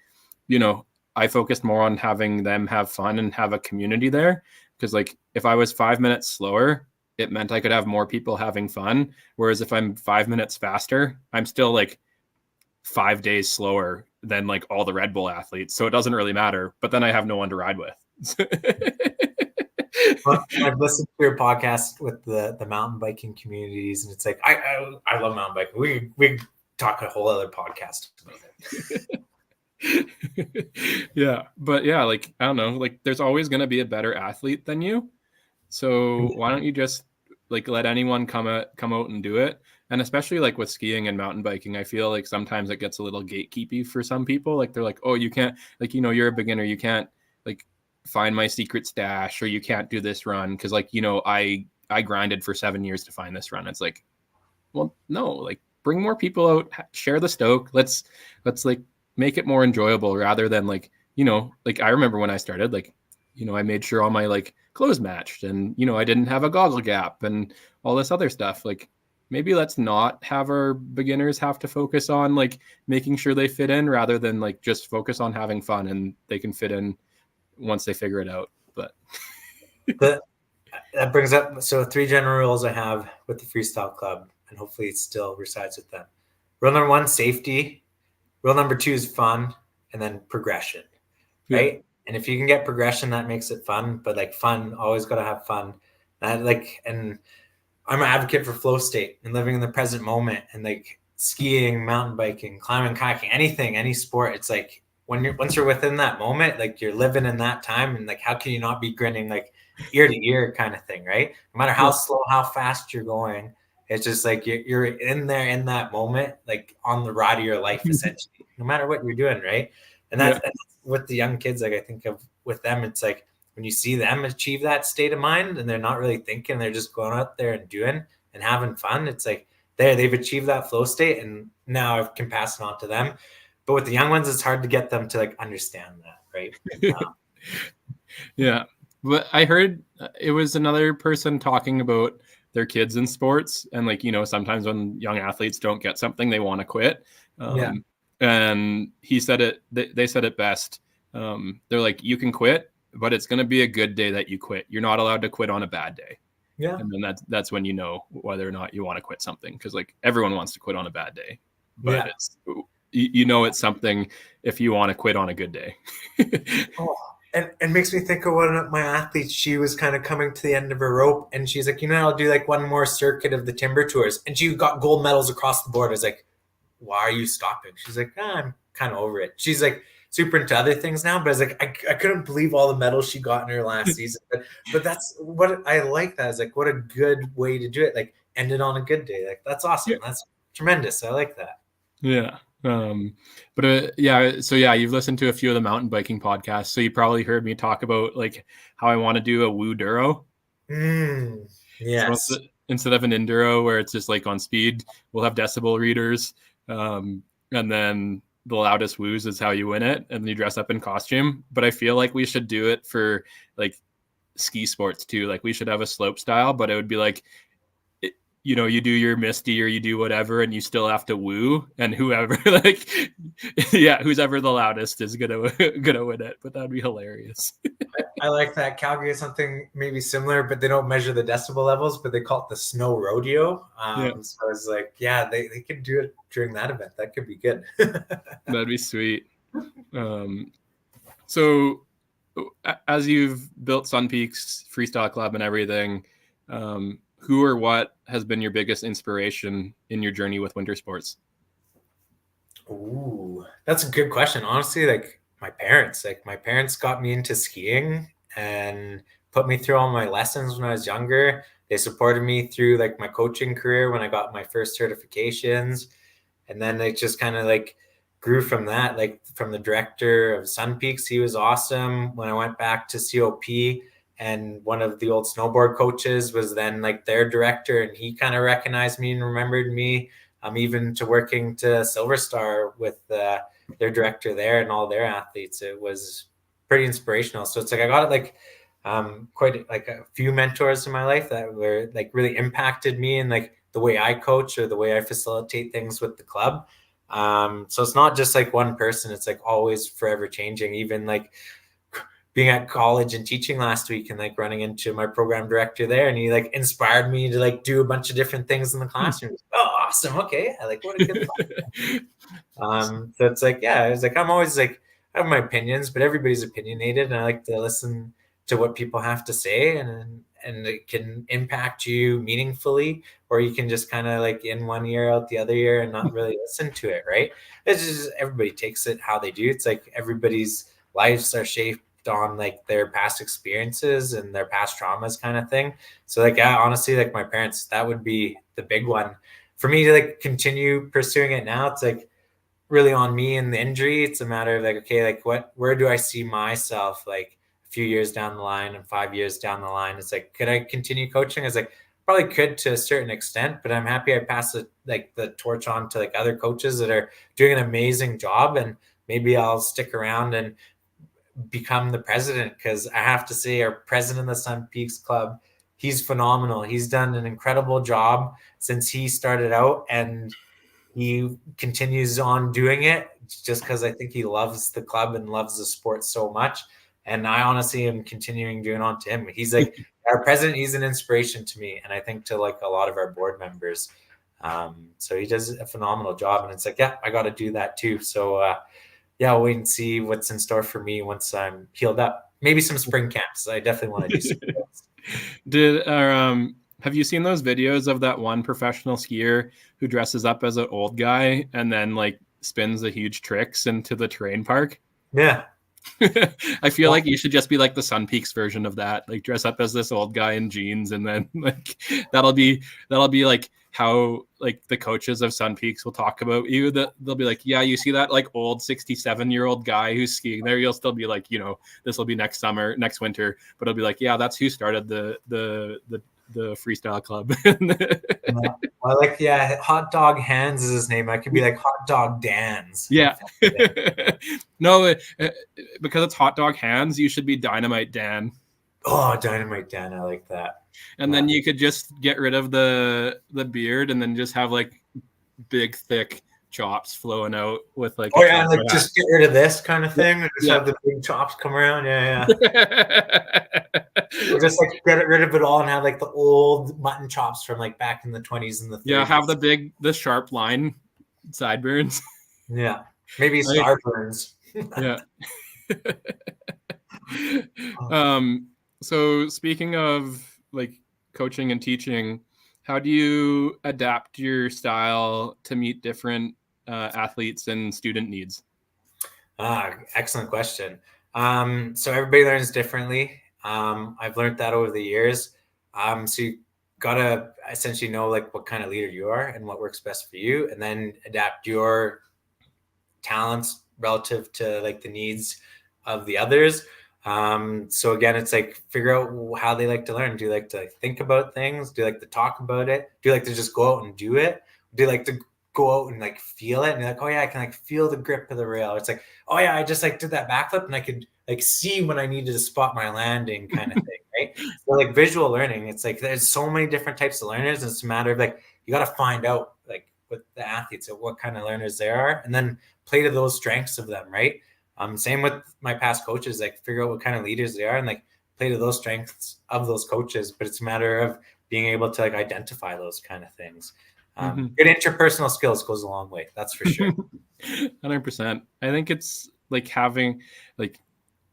you know, I focused more on having them have fun and have a community there. Because like if I was 5 minutes slower, it meant I could have more people having fun. Whereas if I'm 5 minutes faster, I'm still like 5 days slower than like all the Red Bull athletes. So it doesn't really matter. But then I have no one to ride with. Well, I've listened to your podcast with the mountain biking communities, and it's like I love mountain biking. We talk a whole other podcast about it. Yeah, but yeah, like I don't know, like there's always going to be a better athlete than you. So why don't you just like let anyone come out and do it? And especially like with skiing and mountain biking, I feel like sometimes it gets a little gatekeepy for some people. Like they're like, oh, you can't, like, you know, you're a beginner, you can't like find my secret stash, or you can't do this run because like, you know, I grinded for 7 years to find this run. It's like, well, no, like bring more people out, share the Stoke. Let's like make it more enjoyable rather than like, you know, like I remember when I started, like, you know, I made sure all my like clothes matched, and, you know, I didn't have a goggle gap and all this other stuff. Like maybe let's not have our beginners have to focus on like making sure they fit in rather than like just focus on having fun, and they can fit in once they figure it out. But that brings up, so 3 general rules I have with the freestyle club, and hopefully it still resides with them. Rule number 1, safety. rule number 2 is fun, and then progression, right? Yeah. And if you can get progression, that makes it fun. But like fun, always got to have fun. And I'm an advocate for flow state and living in the present moment, and like skiing, mountain biking, climbing, kayaking, anything, any sport. It's like once you're within that moment, like you're living in that time, and like how can you not be grinning like ear to ear kind of thing, right? No matter how Yeah. slow, how fast you're going, it's just like you're in there in that moment, like on the ride of your life, essentially, no matter what you're doing, right? And Yeah. that's with the young kids. Like I think of with them, it's like when you see them achieve that state of mind and they're not really thinking, they're just going out there and doing and having fun. It's like they've achieved that flow state, and now I can pass it on to them. But with the young ones, it's hard to get them to like understand that, right? Yeah. But I heard it was another person talking about their kids in sports, and like, sometimes when young athletes don't get something, they want to quit. Yeah. And he said it, they said it best. They're like, you can quit, but it's going to be a good day that you quit. You're not allowed to quit on a bad day. Yeah. And then that's when you know whether or not you want to quit something. Cause like everyone wants to quit on a bad day, but it's, it's something if you want to quit on a good day. Oh, and it makes me think of one of my athletes. She was kind of coming to the end of her rope, and she's like, I'll do like one more circuit of the timber tours. And she got gold medals across the board. I was like, why are you stopping? She's like, I'm kind of over it. She's like super into other things now, but I was like, I couldn't believe all the medals she got in her last season. But that's what I like. That is like, what a good way to do it. Like end it on a good day. Like that's awesome. Yeah. That's tremendous. I like that. Yeah. So you've listened to a few of the mountain biking podcasts. So you probably heard me talk about like how I want to do a woo duro. Yes. So instead of an enduro where it's just like on speed, we'll have decibel readers. And then the loudest woos is how you win it. And you dress up in costume. But I feel like we should do it for like ski sports too. Like we should have a slope style, but it would be like, you do your Misty or you do whatever, and you still have to woo, and whoever who's ever the loudest is gonna win it. But that'd be hilarious. I like that. Calgary is something maybe similar, but they don't measure the decibel levels, but they call it the snow rodeo. So I was like, yeah, they could do it during that event. That could be good. That'd be sweet. So as you've built Sun Peaks Freestyle Club and everything, who or what has been your biggest inspiration in your journey with winter sports? Ooh, that's a good question. Honestly, like my parents got me into skiing and put me through all my lessons when I was younger. They supported me through like my coaching career when I got my first certifications. And then it just kind of like grew from that, like from the director of Sun Peaks. He was awesome. When I went back to COP, and one of the old snowboard coaches was then like their director, and he kind of recognized me and remembered me. Even to working to Silver Star with their director there and all their athletes, it was pretty inspirational. So it's like I got like quite like a few mentors in my life that were like really impacted me and like the way I coach or the way I facilitate things with the club. So it's not just like one person, it's like always forever changing. Even like being at college and teaching last week and like running into my program director there, and he like inspired me to like do a bunch of different things in the classroom. Oh, awesome. Okay. I like, what a good so it's like, yeah, I was like, I'm always like, I have my opinions, but everybody's opinionated, and I like to listen to what people have to say, and it can impact you meaningfully, or you can just kind of like in one ear out the other ear and not really listen to it, right? It's just everybody takes it how they do. It's like everybody's lives are shaped on like their past experiences and their past traumas kind of thing. So like, yeah, honestly, like my parents, that would be the big one for me to like continue pursuing it now. It's like really on me and the injury. It's a matter of like, okay, like where do I see myself like a few years down the line and 5 years down the line? It's like, could I continue coaching? It's like, probably could to a certain extent, but I'm happy I passed the torch on to like other coaches that are doing an amazing job, and maybe I'll stick around and become the president, because I have to say our president of the Sun Peaks Club, he's phenomenal. He's done an incredible job since he started out, and he continues on doing it just because I think he loves the club and loves the sport so much. And I honestly am continuing doing on to him. He's like our president. He's an inspiration to me, and I think to like a lot of our board members. So he does a phenomenal job, and it's like, yeah, I got to do that too. So yeah, I'll wait and see what's in store for me once I'm healed up. Maybe some spring camps. I definitely want to do some of those. Have you seen those videos of that one professional skier who dresses up as an old guy and then like spins the huge tricks into the terrain park? Yeah. I feel like you should just be like the Sun Peaks version of that, like dress up as this old guy in jeans, and then like that'll be like how like the coaches of Sun Peaks will talk about you. That they'll be like, yeah, you see that like old 67-year-old guy who's skiing there. You'll still be like, this will be next winter, but it'll be like, yeah, that's who started the freestyle club. I like, Hot Dog Hands is his name. I could be like Hot Dog Dan's. Yeah. No, because it's Hot Dog Hands, you should be Dynamite Dan. Oh, Dynamite Dan, I like that. And then you could just get rid of the beard and then just have like big thick chops flowing out with like just get rid of this kind of thing and just have the big chops come around. Or just like get rid of it all and have like the old mutton chops from like back in the 20s and the 30s. Have the sharp line sideburns. Yeah, maybe starburns. Yeah. So speaking of like coaching and teaching, how do you adapt your style to meet different athletes and student needs? Excellent question. So everybody learns differently. I've learned that over the years. So you gotta essentially know like what kind of leader you are and what works best for you, and then adapt your talents relative to like the needs of the others. So again, it's like figure out how they like to learn. Do you like to think about things? Do you like to talk about it? Do you like to just go out and do it? Do you like to go out and like feel it? And you're like, oh yeah, I can like feel the grip of the rail. It's like, oh yeah, I just like did that backflip and I could like see when I needed to spot my landing kind of thing, right? So like visual learning, it's like there's so many different types of learners. And it's a matter of like you got to find out like with the athletes what kind of learners they are, and then play to those strengths of them, right? Same with my past coaches, like figure out what kind of leaders they are and like play to those strengths of those coaches. But it's a matter of being able to like identify those kind of things. Good interpersonal skills goes a long way. That's for sure. 100%. I think it's like having like,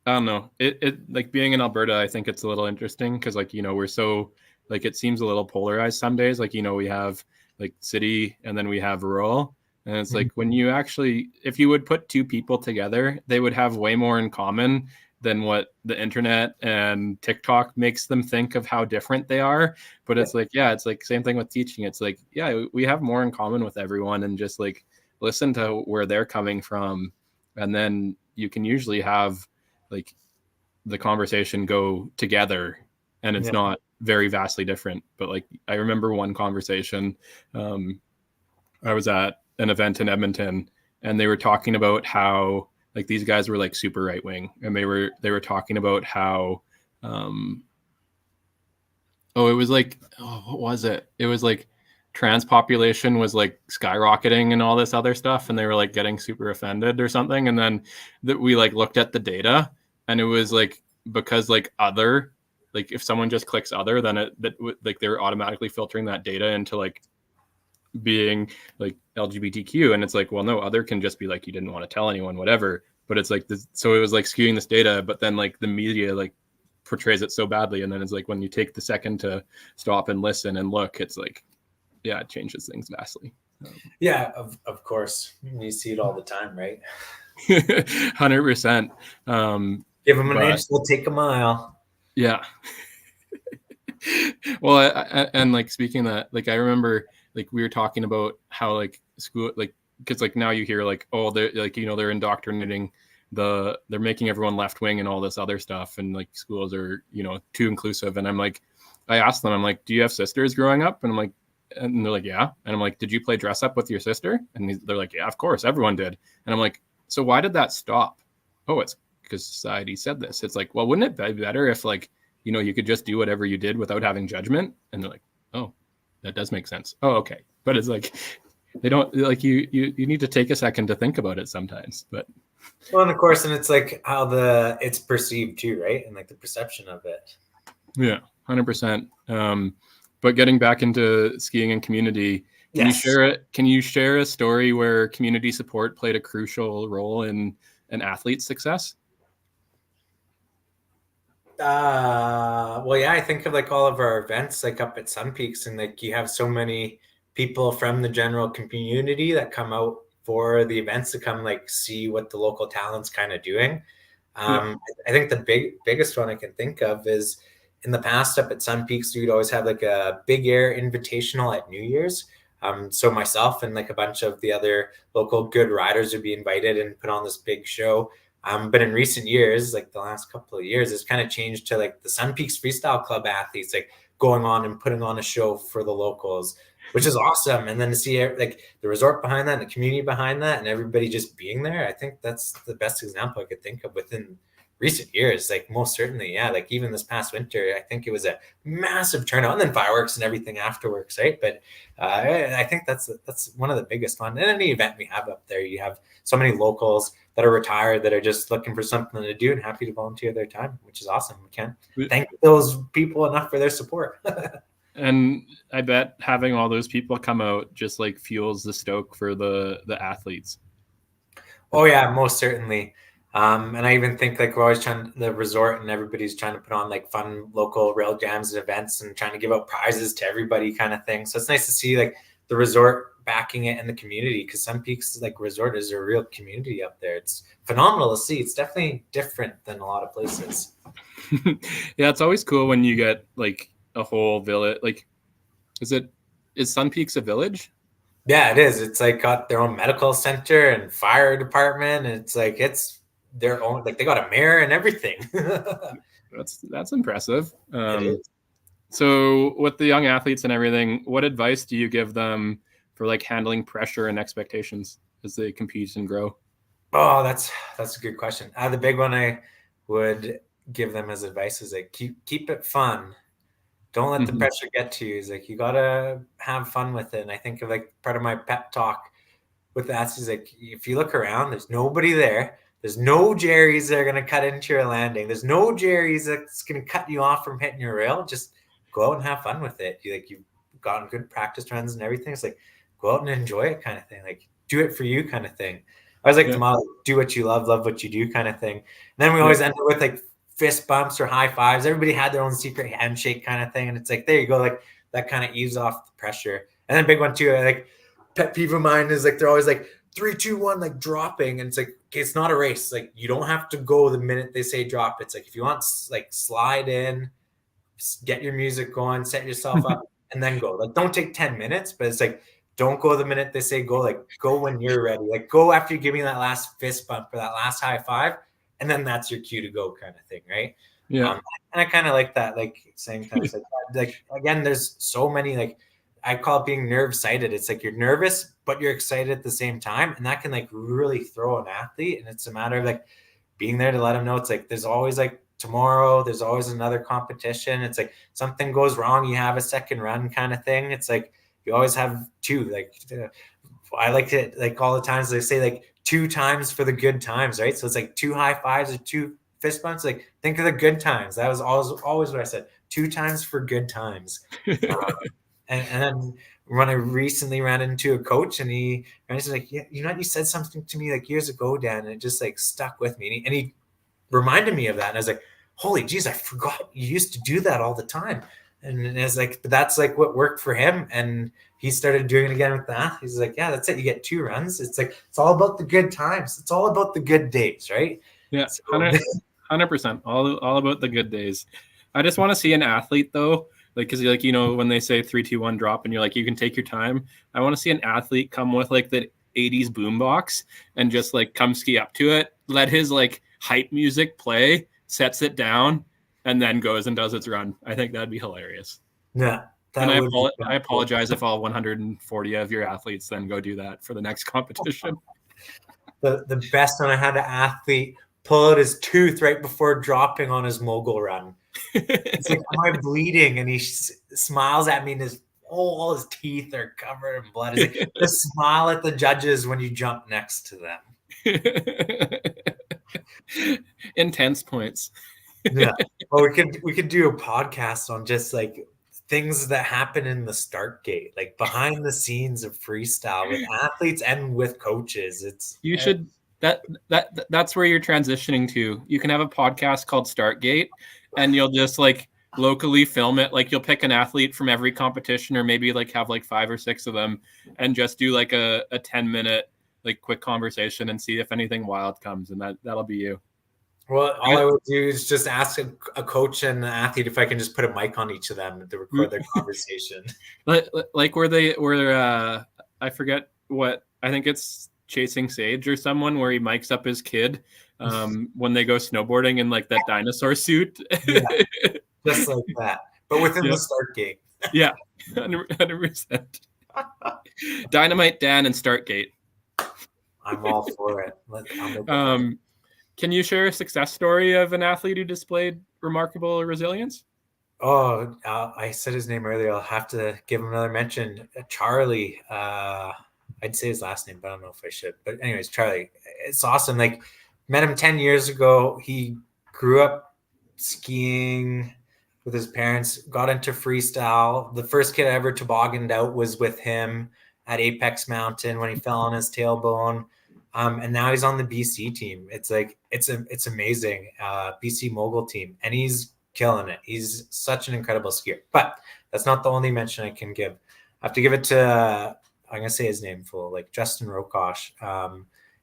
I don't know, it like being in Alberta, I think it's a little interesting because like, we're so like, it seems a little polarized some days. Like, we have like city and then we have rural. And it's like when you actually, if you would put two people together, they would have way more in common than what the internet and TikTok makes them think of how different they are. But it's like, it's like same thing with teaching. It's like, we have more in common with everyone, and just like listen to where they're coming from. And then you can usually have like the conversation go together, and it's not very vastly different. But like, I remember one conversation, I was at an event in Edmonton, and they were talking about how like these guys were like super right wing, and they were talking about how it was like, what was it? It was like trans population was like skyrocketing and all this other stuff, and they were like getting super offended or something. And then that we like looked at the data, and it was like because like other, like if someone just clicks other, then like they're automatically filtering that data into like being like LGBTQ, and it's like, well, no, other can just be like you didn't want to tell anyone, whatever. But it's like this, so it was like skewing this data, but then like the media like portrays it so badly, and then it's like when you take the second to stop and listen and look, it's like it changes things vastly. Of course, you see it all the time, right? 100%. Give them an inch, they'll take a mile. Yeah. Well, and like speaking of that, like I remember like we were talking about how like school, like because like now you hear like, oh, they're like, they're indoctrinating they're making everyone left wing and all this other stuff, and like schools are too inclusive. And I'm like, I asked them, I'm like, do you have sisters growing up? And I'm like, and they're like, yeah. And I'm like, did you play dress up with your sister? And they're like, yeah, of course, everyone did. And I'm like, so why did that stop? Oh, it's because society said this. It's like, well, wouldn't it be better if like you could just do whatever you did without having judgment? And they're like, oh, that does make sense. Oh, okay. But it's like, they don't like you need to take a second to think about it sometimes. But well, and of course, and it's like how it's perceived too, right? And like the perception of it. Yeah, 100%. But getting back into skiing and community, Yes. Can you share a story where community support played a crucial role in an athlete's success? Well, yeah, I think of like all of our events like up at Sun Peaks, and like you have so many people from the general community that come out for the events to come like see what the local talent's kind of doing. Yeah. I think the biggest one I can think of is in the past up at Sun Peaks, we'd always have like a big air invitational at New Year's. So myself and like a bunch of the other local good riders would be invited and put on this big show. But in recent years, like the last couple of years, it's kind of changed to like the Sun Peaks Freestyle Club athletes, like going on and putting on a show for the locals, which is awesome. And then to see like the resort behind that and the community behind that and everybody just being there, I think that's the best example I could think of within recent years. Like most certainly, yeah. Like even this past winter, I think it was a massive turnout, and then fireworks and everything afterwards, right? But I think that's one of the biggest one. And any event we have up there, you have so many locals that are retired that are just looking for something to do and happy to volunteer their time, which is awesome. We can't thank those people enough for their support. And I bet having all those people come out just like fuels the stoke for the athletes. Oh yeah, most certainly. And I even think like we're always trying the resort and everybody's trying to put on like fun local rail jams and events and trying to give out prizes to everybody kind of thing. So it's nice to see like the resort backing it in the community, because Sun Peaks like resort is a real community up there. It's phenomenal to see. It's definitely different than a lot of places. Yeah, it's always cool when you get like a whole village. Like, is Sun Peaks a village? Yeah, it is. It's like got their own medical center and fire department. And it's like it's their own, like they got a mayor and everything. That's impressive. It is. So with the young athletes and everything, what advice do you give them for like handling pressure and expectations as they compete and grow? Oh, that's a good question. The big one I would give them as advice is like keep it fun. Don't let the pressure get to you. Is like you gotta have fun with it. And I think of like part of my pep talk with that is like if you look around, there's nobody there. There's no Jerry's that are gonna cut into your landing. There's no Jerry's that's gonna cut you off from hitting your rail. Just go out and have fun with it. You've gotten good practice runs and everything. It's like go out and enjoy it kind of thing. Like do it for you kind of thing. I always like the model, do what you love what you do kind of thing. And then we always end up with like fist bumps or high fives. Everybody had their own secret handshake kind of thing. And it's like, there you go. Like that kind of eases off the pressure. And then big one too, like pet peeve of mine is like, they're always like 3, 2, 1, like dropping. And it's like, okay, it's not a race. Like you don't have to go the minute they say drop. It's like, if you want, like slide in, get your music going, set yourself up and then go. Like don't take 10 minutes, but it's like, don't go the minute they say go, like go when you're ready. Like go after you give me that last fist bump or that last high five. And then that's your cue to go kind of thing. Right. Yeah. And I kind of like that, like saying things like, again, there's so many, like I call it being nerve sighted. It's like you're nervous, but you're excited at the same time. And that can like really throw an athlete. And it's a matter of like being there to let them know. It's like, there's always like tomorrow, there's always another competition. It's like something goes wrong, you have a second run kind of thing. It's like, you always have two, like, I like to like all the times they say like 2 times for the good times, right? So it's like 2 high fives or 2 fist bumps. Like think of the good times. That was always what I said. 2 times for good times. And then when I recently ran into a coach and he was like, yeah, you know, you said something to me like years ago, Dan, and it just like stuck with me. And he reminded me of that. And I was like, holy geez, I forgot you used to do that all the time. And it's like, but that's like what worked for him. And he started doing it again with that. He's like, yeah, that's it. You get 2 runs. It's like, it's all about the good times. It's all about the good days, right? Yeah, So, 100%. All about the good days. I just want to see an athlete though, like because like when they say 3, 2, 1 drop, and you're like you can take your time. I want to see an athlete come with like the 80s boombox and just like come ski up to it, let his like hype music play, sets it down, and then goes and does its run. I think that'd be hilarious. yeah. And I apologize if all 140 of your athletes then go do that for the next competition. The best one, I had an athlete pull out his tooth right before dropping on his mogul run. It's like, am I bleeding? And he smiles at me, and all his teeth are covered in blood. He's like, just smile at the judges when you jump next to them. Intense points. Yeah. Well, we could do a podcast on just like things that happen in the start gate, like behind the scenes of freestyle with athletes and with coaches. You should that's where you're transitioning to. You can have a podcast called Startgate, and you'll just like locally film it. Like you'll pick an athlete from every competition, or maybe like have like 5 or 6 of them, and just do like a 10-minute like quick conversation and see if anything wild comes, and that'll be you. Well, all I would do is just ask a coach and an athlete if I can just put a mic on each of them to record their conversation. Like where I forget what, I think it's Chasing Sage or someone, where he mics up his kid when they go snowboarding in like that dinosaur suit. Yeah, just like that, but within the start gate. Yeah, 100%. Dynamite Dan and Startgate. I'm all for it. Can you share a success story of an athlete who displayed remarkable resilience? Oh, I said his name earlier. I'll have to give him another mention. Charlie. I'd say his last name, but I don't know if I should. But anyways, Charlie. It's awesome. Like, met him 10 years ago. He grew up skiing with his parents, got into freestyle. The first kid I ever tobogganed out was with him at Apex Mountain when he fell on his tailbone. And now he's on the BC team. It's like, it's amazing. BC mogul team. And he's killing it. He's such an incredible skier. But that's not the only mention I can give. I have to give it to, I'm going to say his name full, like Justin Rokosh.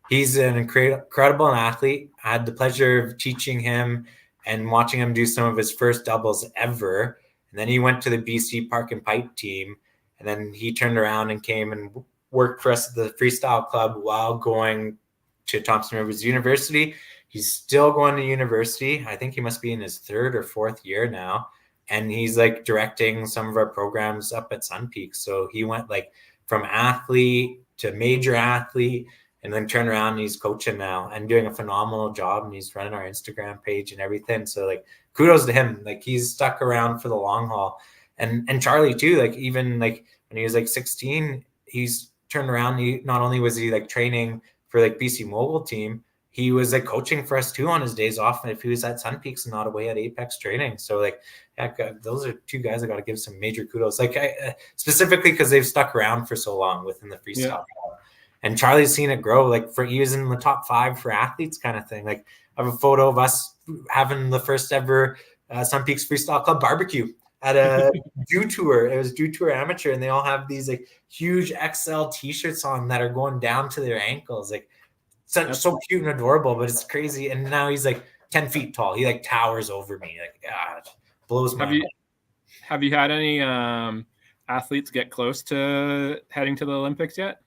He's an incredible athlete. I had the pleasure of teaching him and watching him do some of his first doubles ever. And then he went to the BC Park and Pipe team. And then he turned around and came and worked for us at the freestyle club while going to Thompson Rivers University. He's still going to university. I think he must be in his 3rd or 4th year now. And he's like directing some of our programs up at Sun Peak. So he went like from athlete to major athlete, and then turned around and he's coaching now and doing a phenomenal job. And he's running our Instagram page and everything. So like, kudos to him. Like, he's stuck around for the long haul. And Charlie too, like even like when he was like 16, he's turned around. He not only was he like training for like BC Mogul team, he was like coaching for us too on his days off. And if he was at Sun Peaks and not away at Apex training. So like, yeah, those are 2 guys I got to give some major kudos. Like specifically because they've stuck around for so long within the freestyle. Yeah. And Charlie's seen it grow. Like he was in the top 5 for athletes kind of thing. Like I have a photo of us having the first ever Sun Peaks Freestyle Club barbecue at a Dew Tour. It was Dew Tour Amateur, and they all have these like huge XL t-shirts on that are going down to their ankles. Like so cute and adorable, but it's crazy. And now he's like 10 feet tall. He like towers over me. Like, God, blows my mind. Have you had any athletes get close to heading to the Olympics yet?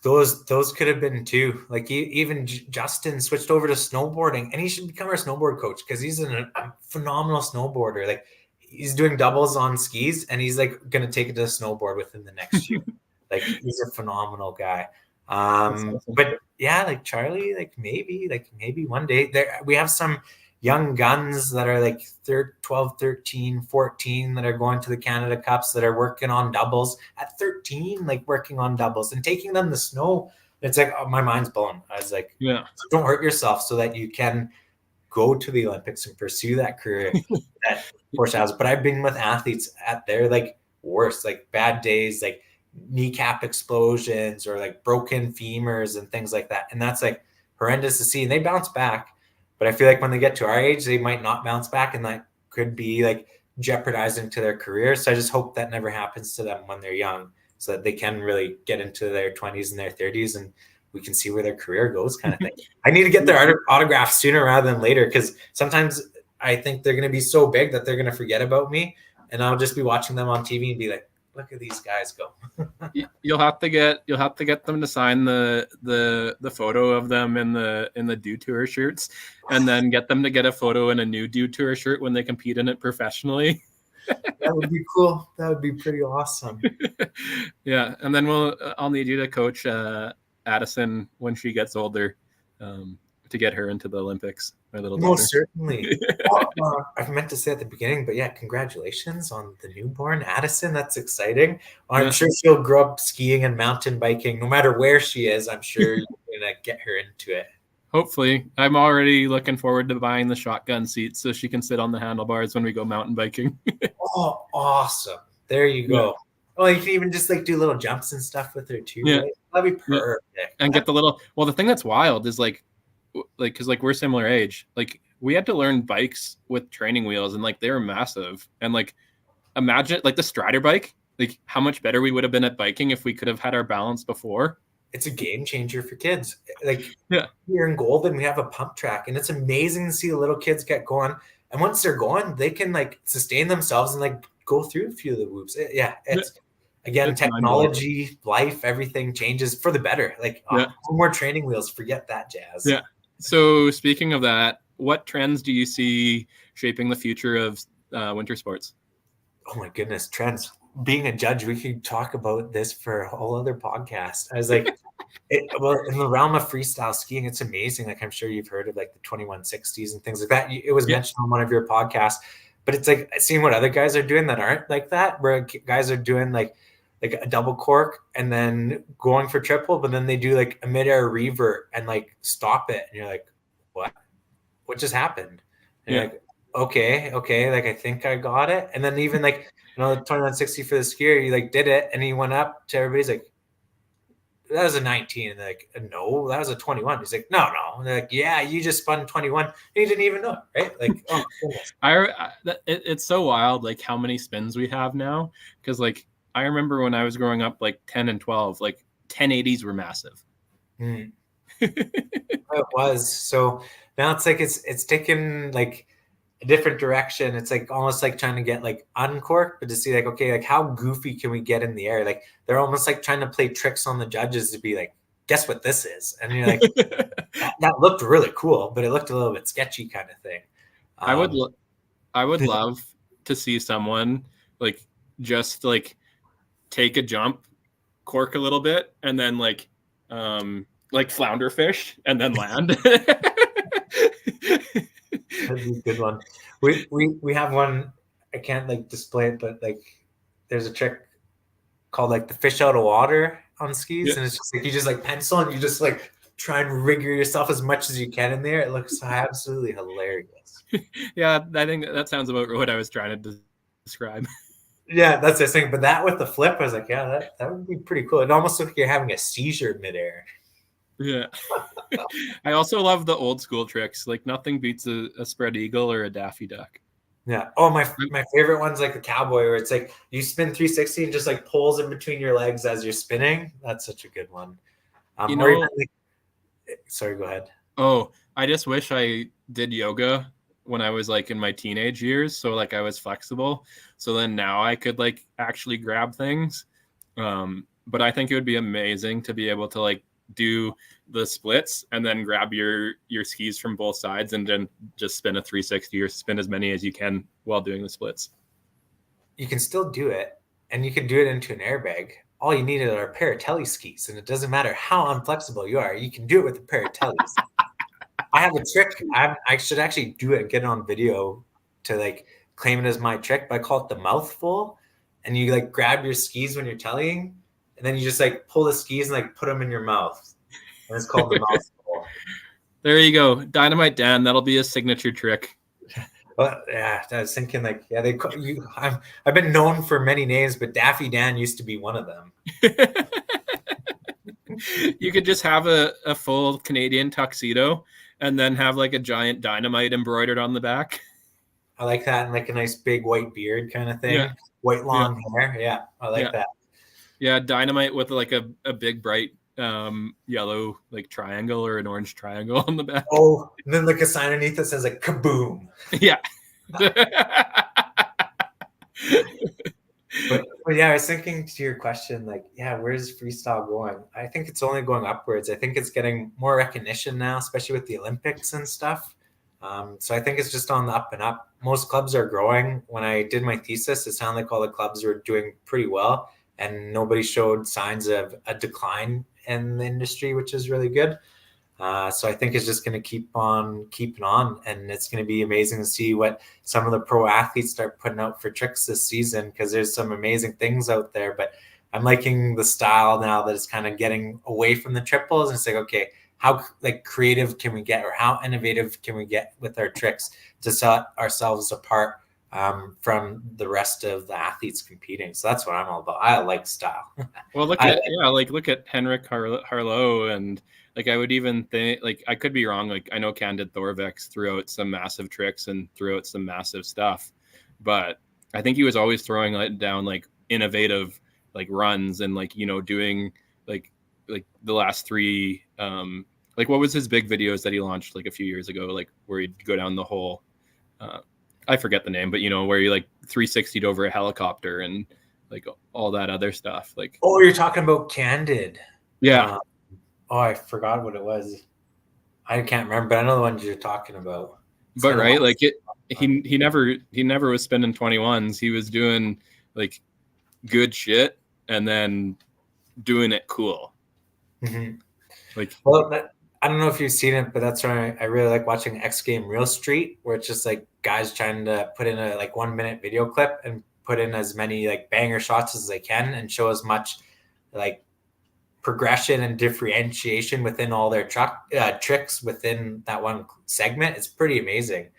Those could have been 2. Like even Justin switched over to snowboarding, and he should become our snowboard coach because he's a phenomenal snowboarder. Like he's doing doubles on skis, and he's like going to take it to the snowboard within the next year. Like he's a phenomenal guy. Awesome. But yeah, like Charlie, like maybe one day there, we have some young guns that are like 12, 13, 14 that are going to the Canada Cups that are working on doubles at 13, like working on doubles and taking them to snow. It's like, oh, my mind's blown. I was like, yeah, don't hurt yourself so that you can go to the Olympics and pursue that career that Porsche has. But I've been with athletes at their like worst, like bad days, like kneecap explosions or like broken femurs and things like that. And that's like horrendous to see. And they bounce back. But I feel like when they get to our age, they might not bounce back, and that could be like jeopardizing to their career. So I just hope that never happens to them when they're young, so that they can really get into their 20s and their 30s, and we can see where their career goes, kind of thing. I need to get their autograph sooner rather than later, because sometimes I think they're going to be so big that they're going to forget about me, and I'll just be watching them on TV and be like, look at these guys go. You'll have to get them to sign the photo of them in the Dew Tour shirts, and then get them to get a photo in a new Dew Tour shirt when they compete in it professionally. That would be cool. That would be pretty awesome. Yeah, and then I'll need you to coach Addison when she gets older, to get her into the Olympics. My little daughter. Most certainly. I meant to say at the beginning, but yeah, congratulations on the newborn Addison. That's exciting. I'm sure she'll grow up skiing and mountain biking, no matter where she is. I'm sure you're gonna get her into it. Hopefully. I'm already looking forward to buying the shotgun seat so she can sit on the handlebars when we go mountain biking. Oh, awesome. There you Yeah. go. Oh, you can even just like do little jumps and stuff with her too, Yeah. right? That'd be Yeah. perfect. And get the little, well, the thing that's wild is like, because like we're similar age, like we had to learn bikes with training wheels and like they're massive. And like, imagine like the Strider bike, like how much better we would have been at biking if we could have had our balance before. It's a game changer for kids. Like Yeah. here in Golden, we have a pump track, and it's amazing to see the little kids get going. And once they're going, they can like sustain themselves and like go through a few of the whoops. It's again, It's technology, life, everything changes for the better. Like Yeah. no more training wheels, forget that jazz. Yeah. So speaking of that, what trends do you see shaping the future of winter sports? Oh my goodness, trends. Being a judge, we could talk about this for a whole other podcast. I was like, well, in the realm of freestyle skiing, it's amazing. Like I'm sure you've heard of like the 2160s and things like that. It was mentioned on one of your podcasts, but it's like seeing what other guys are doing that aren't like that, where guys are doing like a double cork and then going for triple, but then they do like a midair revert and like stop it. And you're like, what just happened? And you're like, okay, like I think I got it. And then even like, the 2160 for the skier, he like did it and he went up to everybody's like, that was a 19. And they're like, no, that was a 21. He's like, no. And they're like, yeah, you just spun 21. And he didn't even know it, right? Like, oh goodness. It's so wild, like how many spins we have now. Because like I remember when I was growing up, like 10 and 12, like 1080s were massive. It was. So now it's like it's taken like a different direction. It's like almost like trying to get like uncorked, but to see like, okay, like how goofy can we get in the air? Like they're almost like trying to play tricks on the judges to be like, guess what this is? And you're like, that looked really cool, but it looked a little bit sketchy kind of thing. I would love to see someone like just like take a jump, cork a little bit, and then like flounder fish and then land. That'd be a good one. We have one. I can't like display it, but like there's a trick called like the fish out of water on skis, and it's just like you just like pencil and you just like try and rigor yourself as much as you can in there. It looks absolutely hilarious. Yeah, I think that sounds about what I was trying to describe. Yeah, that's the thing. But that with the flip, I was like, yeah, that would be pretty cool. It almost looks like you're having a seizure midair. Yeah. I also love the old school tricks. Like nothing beats a spread eagle or a Daffy Duck. Yeah. Oh, my favorite one's like the cowboy, where it's like you spin 360 and just like pulls in between your legs as you're spinning. That's such a good one. Sorry, go ahead. Oh, I just wish I did yoga when I was like in my teenage years. So like I was flexible. So then now I could like actually grab things. But I think it would be amazing to be able to like do the splits and then grab your skis from both sides and then just spin a 360 or spin as many as you can while doing the splits. You can still do it, and you can do it into an airbag. All you need are a pair of telly skis, and it doesn't matter how unflexible you are. You can do it with a pair of tellies. I have a trick. I should actually do it and get it on video to like claim it as my trick, but I call it the mouthful. And you like grab your skis when you're tellying, and then you just like pull the skis and like put them in your mouth. And it's called the mouthful. There you go. Dynamite Dan. That'll be a signature trick. Well, yeah, I was thinking like, yeah, I've been known for many names, but Daffy Dan used to be one of them. You could just have a full Canadian tuxedo and then have like a giant dynamite embroidered on the back. I like that, and like a nice big white beard kind of thing. Yeah. White long hair. Yeah, I like that. Yeah, dynamite with like a big bright yellow like triangle or an orange triangle on the back. Oh, and then like a sign underneath that says like kaboom. Yeah. But yeah, I was thinking to your question, like, yeah, where's freestyle going? I think it's only going upwards. I think it's getting more recognition now, especially with the Olympics and stuff. So I think it's just on the up and up. Most clubs are growing. When I did my thesis, it sounded like all the clubs were doing pretty well, and nobody showed signs of a decline in the industry, which is really good. So I think it's just going to keep on keeping on, and it's going to be amazing to see what some of the pro athletes start putting out for tricks this season, because there's some amazing things out there. But I'm liking the style now that it's kind of getting away from the triples, and it's like, okay, how like creative can we get, or how innovative can we get with our tricks to set ourselves apart from the rest of the athletes competing. So that's what I'm all about. I like style. Well, look at Henrik Harlow, and like I would even think, like I could be wrong. Like I know Candid Thorvex threw out some massive tricks and threw out some massive stuff, but I think he was always throwing down like innovative like runs and like doing like the last three like what was his big videos that he launched like a few years ago, like where he'd go down the whole I forget the name, but where you like 360'd over a helicopter and like all that other stuff. Like, oh, you're talking about Candid. Yeah. Oh, I forgot what it was. I can't remember, but I know the ones you're talking about. But right, like he never was spending 21s. He was doing like good shit and then doing it cool. Mm-hmm. Like, well, I don't know if you've seen it, but that's why I really like watching X Game Real Street, where it's just like guys trying to put in a like 1 minute video clip and put in as many like banger shots as they can and show as much like progression and differentiation within all their tricks within that one segment. It's pretty amazing.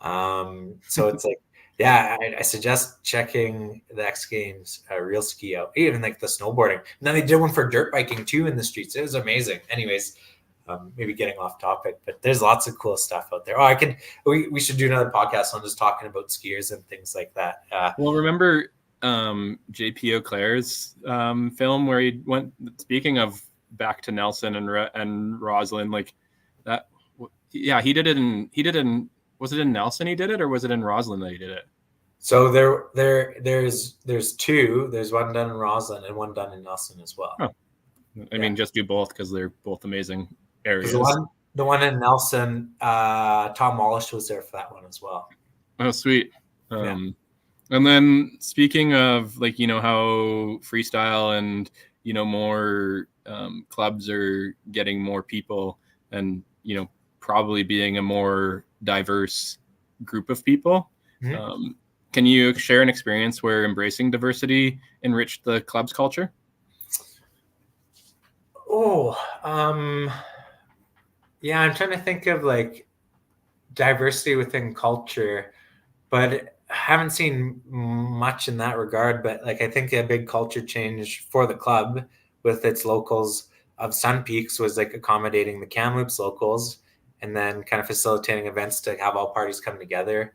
So it's like, yeah, I suggest checking the X Games Real Ski out, even like the snowboarding. And then they did one for dirt biking too in the streets. It was amazing. Anyways, maybe getting off topic, but there's lots of cool stuff out there. Oh, we should do another podcast on just talking about skiers and things like that. Well, remember JP Auclair's film where he went, speaking of back to Nelson and Roslin, like that. Yeah, he did it was it in Nelson he did it, or was it in Roslin that he did it? So there's two. There's one done in Roslin and one done in Nelson as well. Oh. I mean, just do both because they're both amazing areas. The one in Nelson, Tom Wallish was there for that one as well. Oh, sweet. And then speaking of like, how freestyle and, more clubs are getting more people and, probably being a more diverse group of people. Mm-hmm. Can you share an experience where embracing diversity enriched the club's culture? Oh, yeah, I'm trying to think of like diversity within culture, but I haven't seen much in that regard. But like, I think a big culture change for the club with its locals of Sun Peaks was like accommodating the Kamloops locals and then kind of facilitating events to have all parties come together,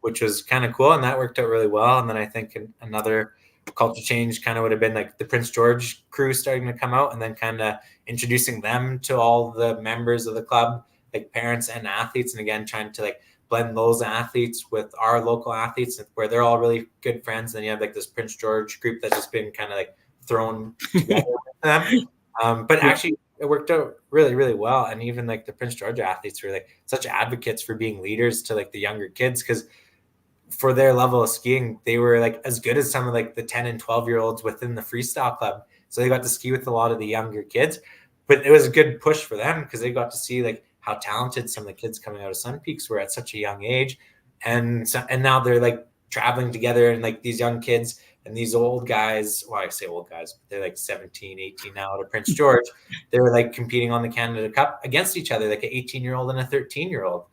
which was kind of cool. And that worked out really well. And then I think another culture change kind of would have been like the Prince George crew starting to come out and then kind of introducing them to all the members of the club, like parents and athletes. And again, trying to like blend those athletes with our local athletes where they're all really good friends. Then you have like this Prince George group that's just been kind of like thrown together with them. But actually it worked out really, really well. And even like the Prince George athletes were like such advocates for being leaders to like the younger kids, because for their level of skiing, they were like as good as some of like the 10 and 12-year-olds within the freestyle club. So they got to ski with a lot of the younger kids, but it was a good push for them because they got to see like how talented some of the kids coming out of Sun Peaks were at such a young age. And now they're like traveling together, and like these young kids and these old guys, well, I say old guys, but they're like 17, 18 now at Prince George. They were like competing on the Canada Cup against each other, like an 18-year-old and a 13-year-old.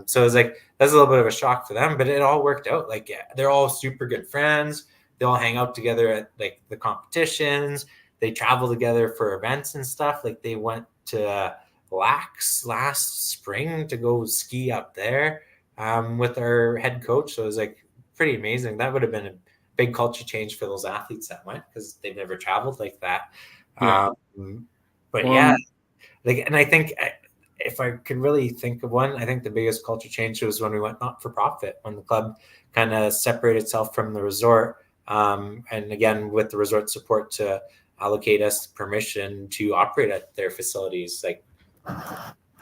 So it was like, that's a little bit of a shock for them, but it all worked out. Like, yeah, they're all super good friends. They all hang out together at like the competitions. They travel together for events and stuff. Like they went to Lax last spring to go ski up there with our head coach. So it was like pretty amazing. That would have been a big culture change for those athletes that went, because they've never traveled like that. Yeah. Yeah, like, and I think if I could really think of one, I think the biggest culture change was when we went not for profit, when the club kind of separated itself from the resort. And again, with the resort support to allocate us permission to operate at their facilities, like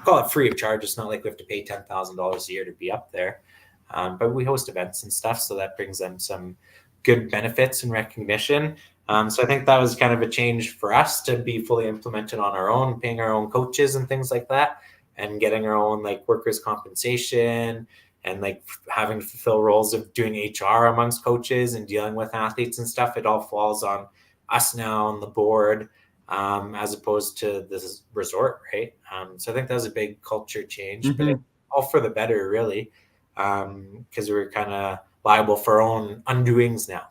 call it free of charge. It's not like we have to pay $10,000 a year to be up there. But we host events and stuff, so that brings them some good benefits and recognition. So I think that was kind of a change for us to be fully implemented on our own, paying our own coaches and things like that, and getting our own like workers' compensation, and like having to fulfill roles of doing HR amongst coaches and dealing with athletes and stuff. It all falls on us now on the board. as opposed to this resort, right? So I think that was a big culture change, but Mm-hmm. all for the better, really, because we're kind of liable for our own undoings now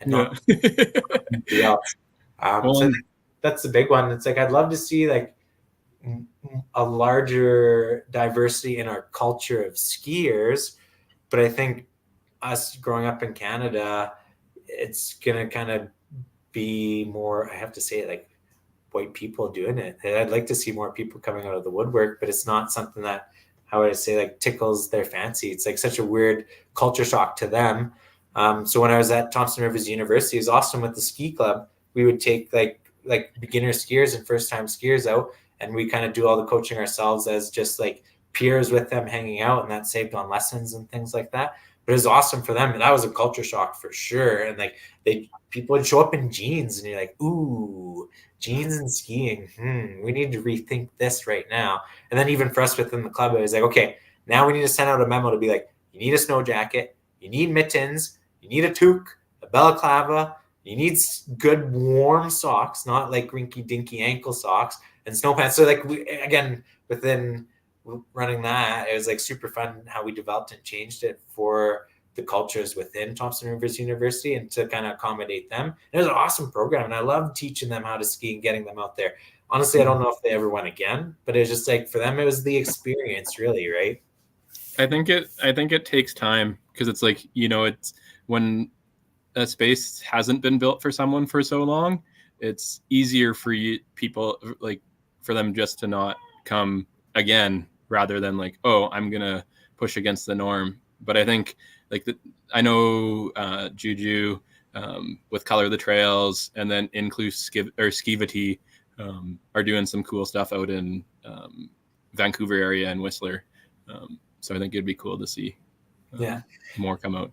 and Yeah. not anybody else. Well, So I think that's the big one. It's like I'd love to see like a larger diversity in our culture of skiers, but I think us growing up in Canada, it's gonna kind of be more. I have to say, like white people doing it. And I'd like to see more people coming out of the woodwork, but it's not something that, how would I say, like tickles their fancy. It's like such a weird culture shock to them. So when I was at Thompson Rivers University, it was awesome with the ski club. We would take like beginner skiers and first time skiers out, and we kind of do all the coaching ourselves as just like peers with them hanging out, and that saved on lessons and things like that. But it was awesome for them, and that was a culture shock for sure. And like people would show up in jeans, and you're like, ooh, jeans and skiing. We need to rethink this right now. And then even for us within the club, it was like, okay, now we need to send out a memo to be like, you need a snow jacket, you need mittens, you need a toque, a balaclava, you need good warm socks, not like rinky dinky ankle socks and snow pants. So like again, within running that, it was like super fun how we developed and changed it for the cultures within Thompson Rivers University and to kind of accommodate them. It was an awesome program, and I love teaching them how to ski and getting them out there. Honestly, I don't know if they ever went again, but it's just like for them, it was the experience, really, right? I think it takes time because it's like, it's when a space hasn't been built for someone for so long, it's easier for people like for them just to not come again rather than like, oh, I'm gonna push against the norm. But I think like I know Juju with Color the Trails and then Skivity are doing some cool stuff out in Vancouver area and Whistler. So I think it'd be cool to see more come out.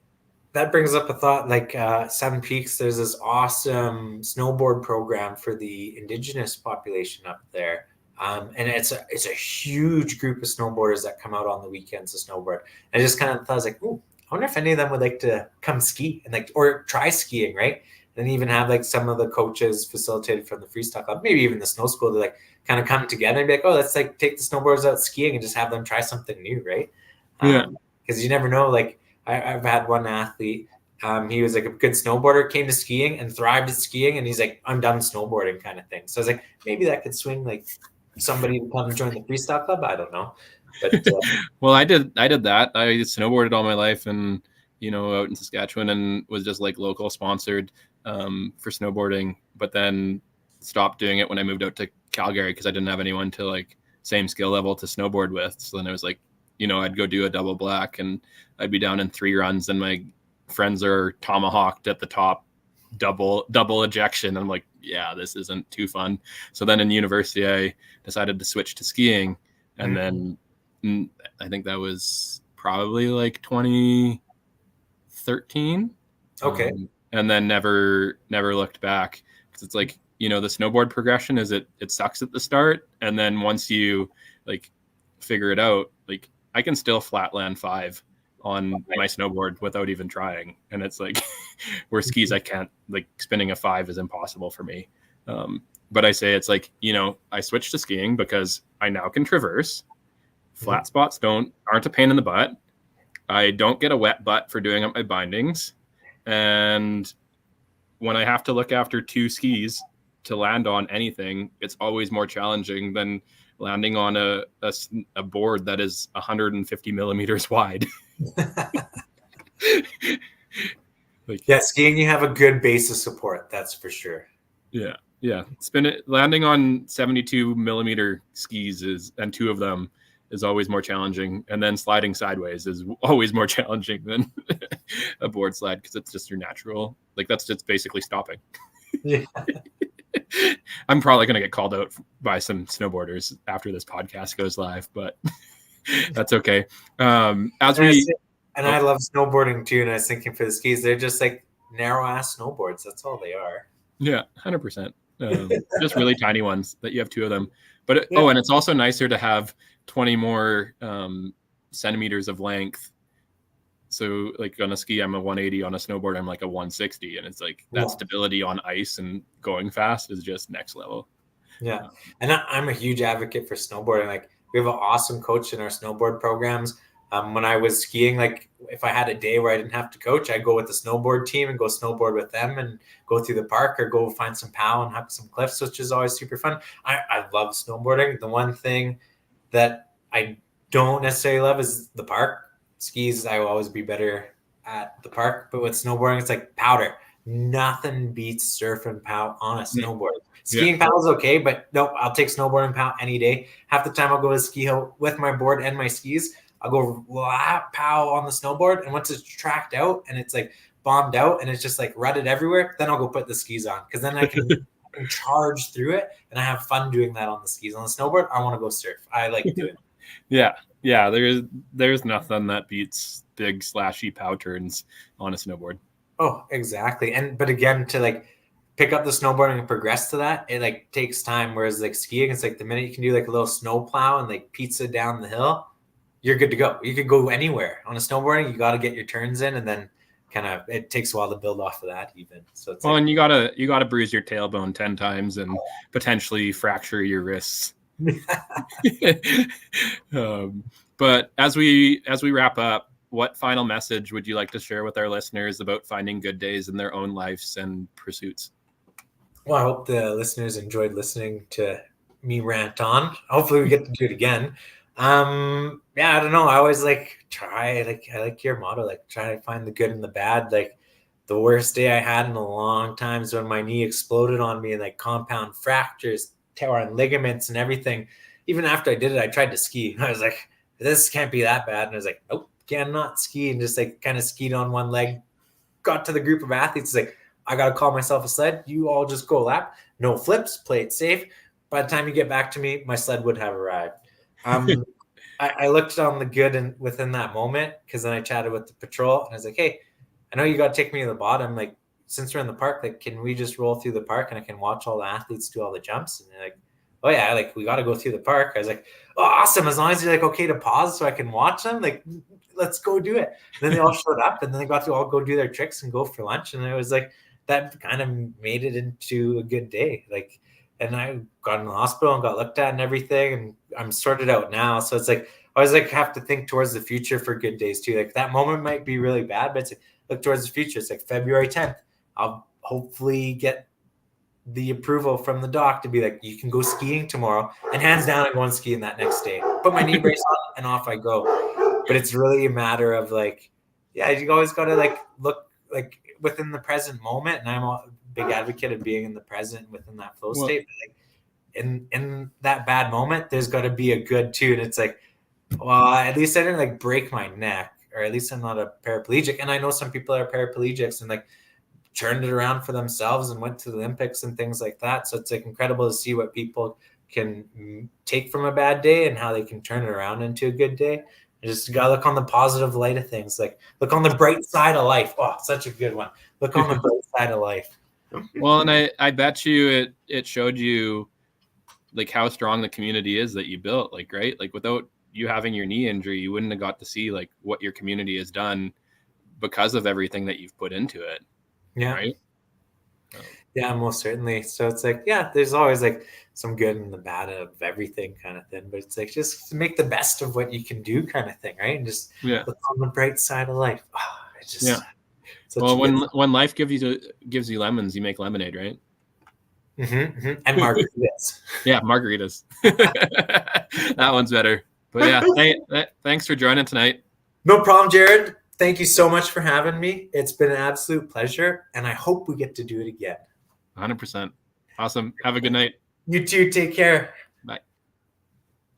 That brings up a thought like Seven Peaks, there's this awesome snowboard program for the indigenous population up there. And it's a huge group of snowboarders that come out on the weekends to snowboard. And I just kind of thought, I was like, ooh, I wonder if any of them would like to come ski and like, or try skiing, right? And even have like some of the coaches facilitated from the freestyle club, maybe even the snow school to like kind of come together and be like, oh, let's like take the snowboarders out skiing and just have them try something new, right? Yeah. Because you never know, like I've had one athlete, he was like a good snowboarder, came to skiing and thrived at skiing, and he's like, I'm done snowboarding kind of thing. So I was like, maybe that could swing like somebody to come join the freestyle club. I don't know. But well, I did that. I snowboarded all my life and out in Saskatchewan and was just like local sponsored for snowboarding, but then stopped doing it when I moved out to Calgary because I didn't have anyone to like same skill level to snowboard with. So then it was like, I'd go do a double black and I'd be down in 3 runs and my friends are tomahawked at the top, double ejection. I'm like, yeah, this isn't too fun. So then in university, I decided to switch to skiing. And then I think that was probably like 2013. Okay. And then never looked back because it's like, the snowboard progression is it sucks at the start. And then once you like figure it out, like I can still flatland 5 on my snowboard without even trying. And it's like where skis, I can't, like spinning a 5 is impossible for me. But I say it's like, I switched to skiing because I now can traverse. Flat spots aren't a pain in the butt. I don't get a wet butt for doing up my bindings. And when I have to look after 2 skis to land on anything, it's always more challenging than landing on a board that is 150 millimeters wide. Skiing, you have a good base of support. That's for sure. Yeah. Landing on 72 millimeter skis and 2 of them is always more challenging. And then sliding sideways is always more challenging than a board slide because it's just your natural, like that's just basically stopping. Yeah. I'm probably going to get called out by some snowboarders after this podcast goes live, but that's okay. I love snowboarding too. And I was thinking for the skis, they're just like narrow ass snowboards. That's all they are. Yeah, 100%. Just really tiny ones that you have 2 of them. But and it's also nicer to have 20 more centimeters of length So like on a ski, I'm a 180. On a snowboard, I'm like a 160. And it's like that stability on ice and going fast is just next level. Yeah. And I'm a huge advocate for snowboarding. Like we have an awesome coach in our snowboard programs. When I was skiing, like if I had a day where I didn't have to coach, I'd go with the snowboard team and go snowboard with them and go through the park or go find some POW and have some cliffs, which is always super fun. I love snowboarding. The one thing that I don't necessarily love is the park. Skis, I will always be better at the park. But with snowboarding, it's like powder. Nothing beats surf and POW on a snowboard. Skiing POW is okay, but nope, I'll take snowboarding POW any day. Half the time I'll go to the ski hill with my board and my skis. I'll go lap POW on the snowboard, and once it's tracked out and it's like bombed out and it's just like rutted everywhere, then I'll go put the skis on because then I can charge through it and I have fun doing that on the skis. On the snowboard, I want to go surf. I like doing it. Yeah. There's nothing that beats big slashy POW turns on a snowboard. Oh, exactly. But again, to like pick up the snowboarding and progress to that, it like takes time. Whereas like skiing, it's like the minute you can do like a little snow plow and like pizza down the hill, you're good to go. You could go anywhere. On a snowboarding, you got to get your turns in, and then kind of it takes a while to build off of that even. So it's and you gotta bruise your tailbone 10 times and potentially fracture your wrists. But as we wrap up, what final message would you like to share with our listeners about finding good days in their own lives and pursuits? Well, I hope the listeners enjoyed listening to me rant on. Hopefully we get to do it again. I don't know. I always I like your motto, like try to find the good and the bad. Like the worst day I had in a long time is when my knee exploded on me and like compound fractures, torn ligaments and everything. Even after I did it, I tried to ski. I was like, this can't be that bad. And I was like, nope, cannot ski. And just like kind of skied on one leg, got to the group of athletes. Like, I got to call myself a sled. You all just go lap. No flips, play it safe. By the time you get back to me, my sled would have arrived. I looked on the good and within that moment, because then I chatted with the patrol and I was like, hey, I know you got to take me to the bottom. Like, since we're in the park, like, can we just roll through the park and I can watch all the athletes do all the jumps? And they're like, oh yeah, like we got to go through the park. I was like, oh, awesome. As long as you're like, okay to pause so I can watch them, like, let's go do it. And then they all showed up and then they got to all go do their tricks and go for lunch. And it was like, that kind of made it into a good day. Like, and I got in the hospital and got looked at and everything, and I'm sorted out now. So it's like, I always like have to think towards the future for good days too. Like that moment might be really bad, but it's like, look towards the future. It's like February 10th. I'll hopefully get the approval from the doc to be like, you can go skiing tomorrow, and hands down, I'm going skiing that next day. Put my knee brace on and off I go. But it's really a matter of like, yeah, you always got to like look like within the present moment. And I'm a big advocate of being in the present within that flow state. But like in that bad moment, there's got to be a good too. And it's like, well, at least I didn't like break my neck, or at least I'm not a paraplegic. And I know some people are paraplegics and like turned it around for themselves and went to the Olympics and things like that. So it's like incredible to see what people can take from a bad day and how they can turn it around into a good day. You just gotta look on the positive light of things. Like look on the bright side of life. Oh, such a good one. Look on the bright side of life. Well, and I bet you it showed you like how strong the community is that you built. Like, right? Like without you having your knee injury, you wouldn't have got to see like what your community has done because of everything that you've put into it. Yeah. Right. Yeah, most certainly. So it's like, yeah, there's always like some good and the bad of everything kind of thing, but it's like just make the best of what you can do kind of thing, right? And just look on the bright side of life. Oh, it's just well, when life gives you lemons, you make lemonade, right? And margaritas. Yeah, margaritas. That one's better. But yeah, thanks for joining tonight. No problem, Jared. Thank you so much for having me. It's been an absolute pleasure, and I hope we get to do it again. 100%. Awesome. Have a good night. You too. Take care.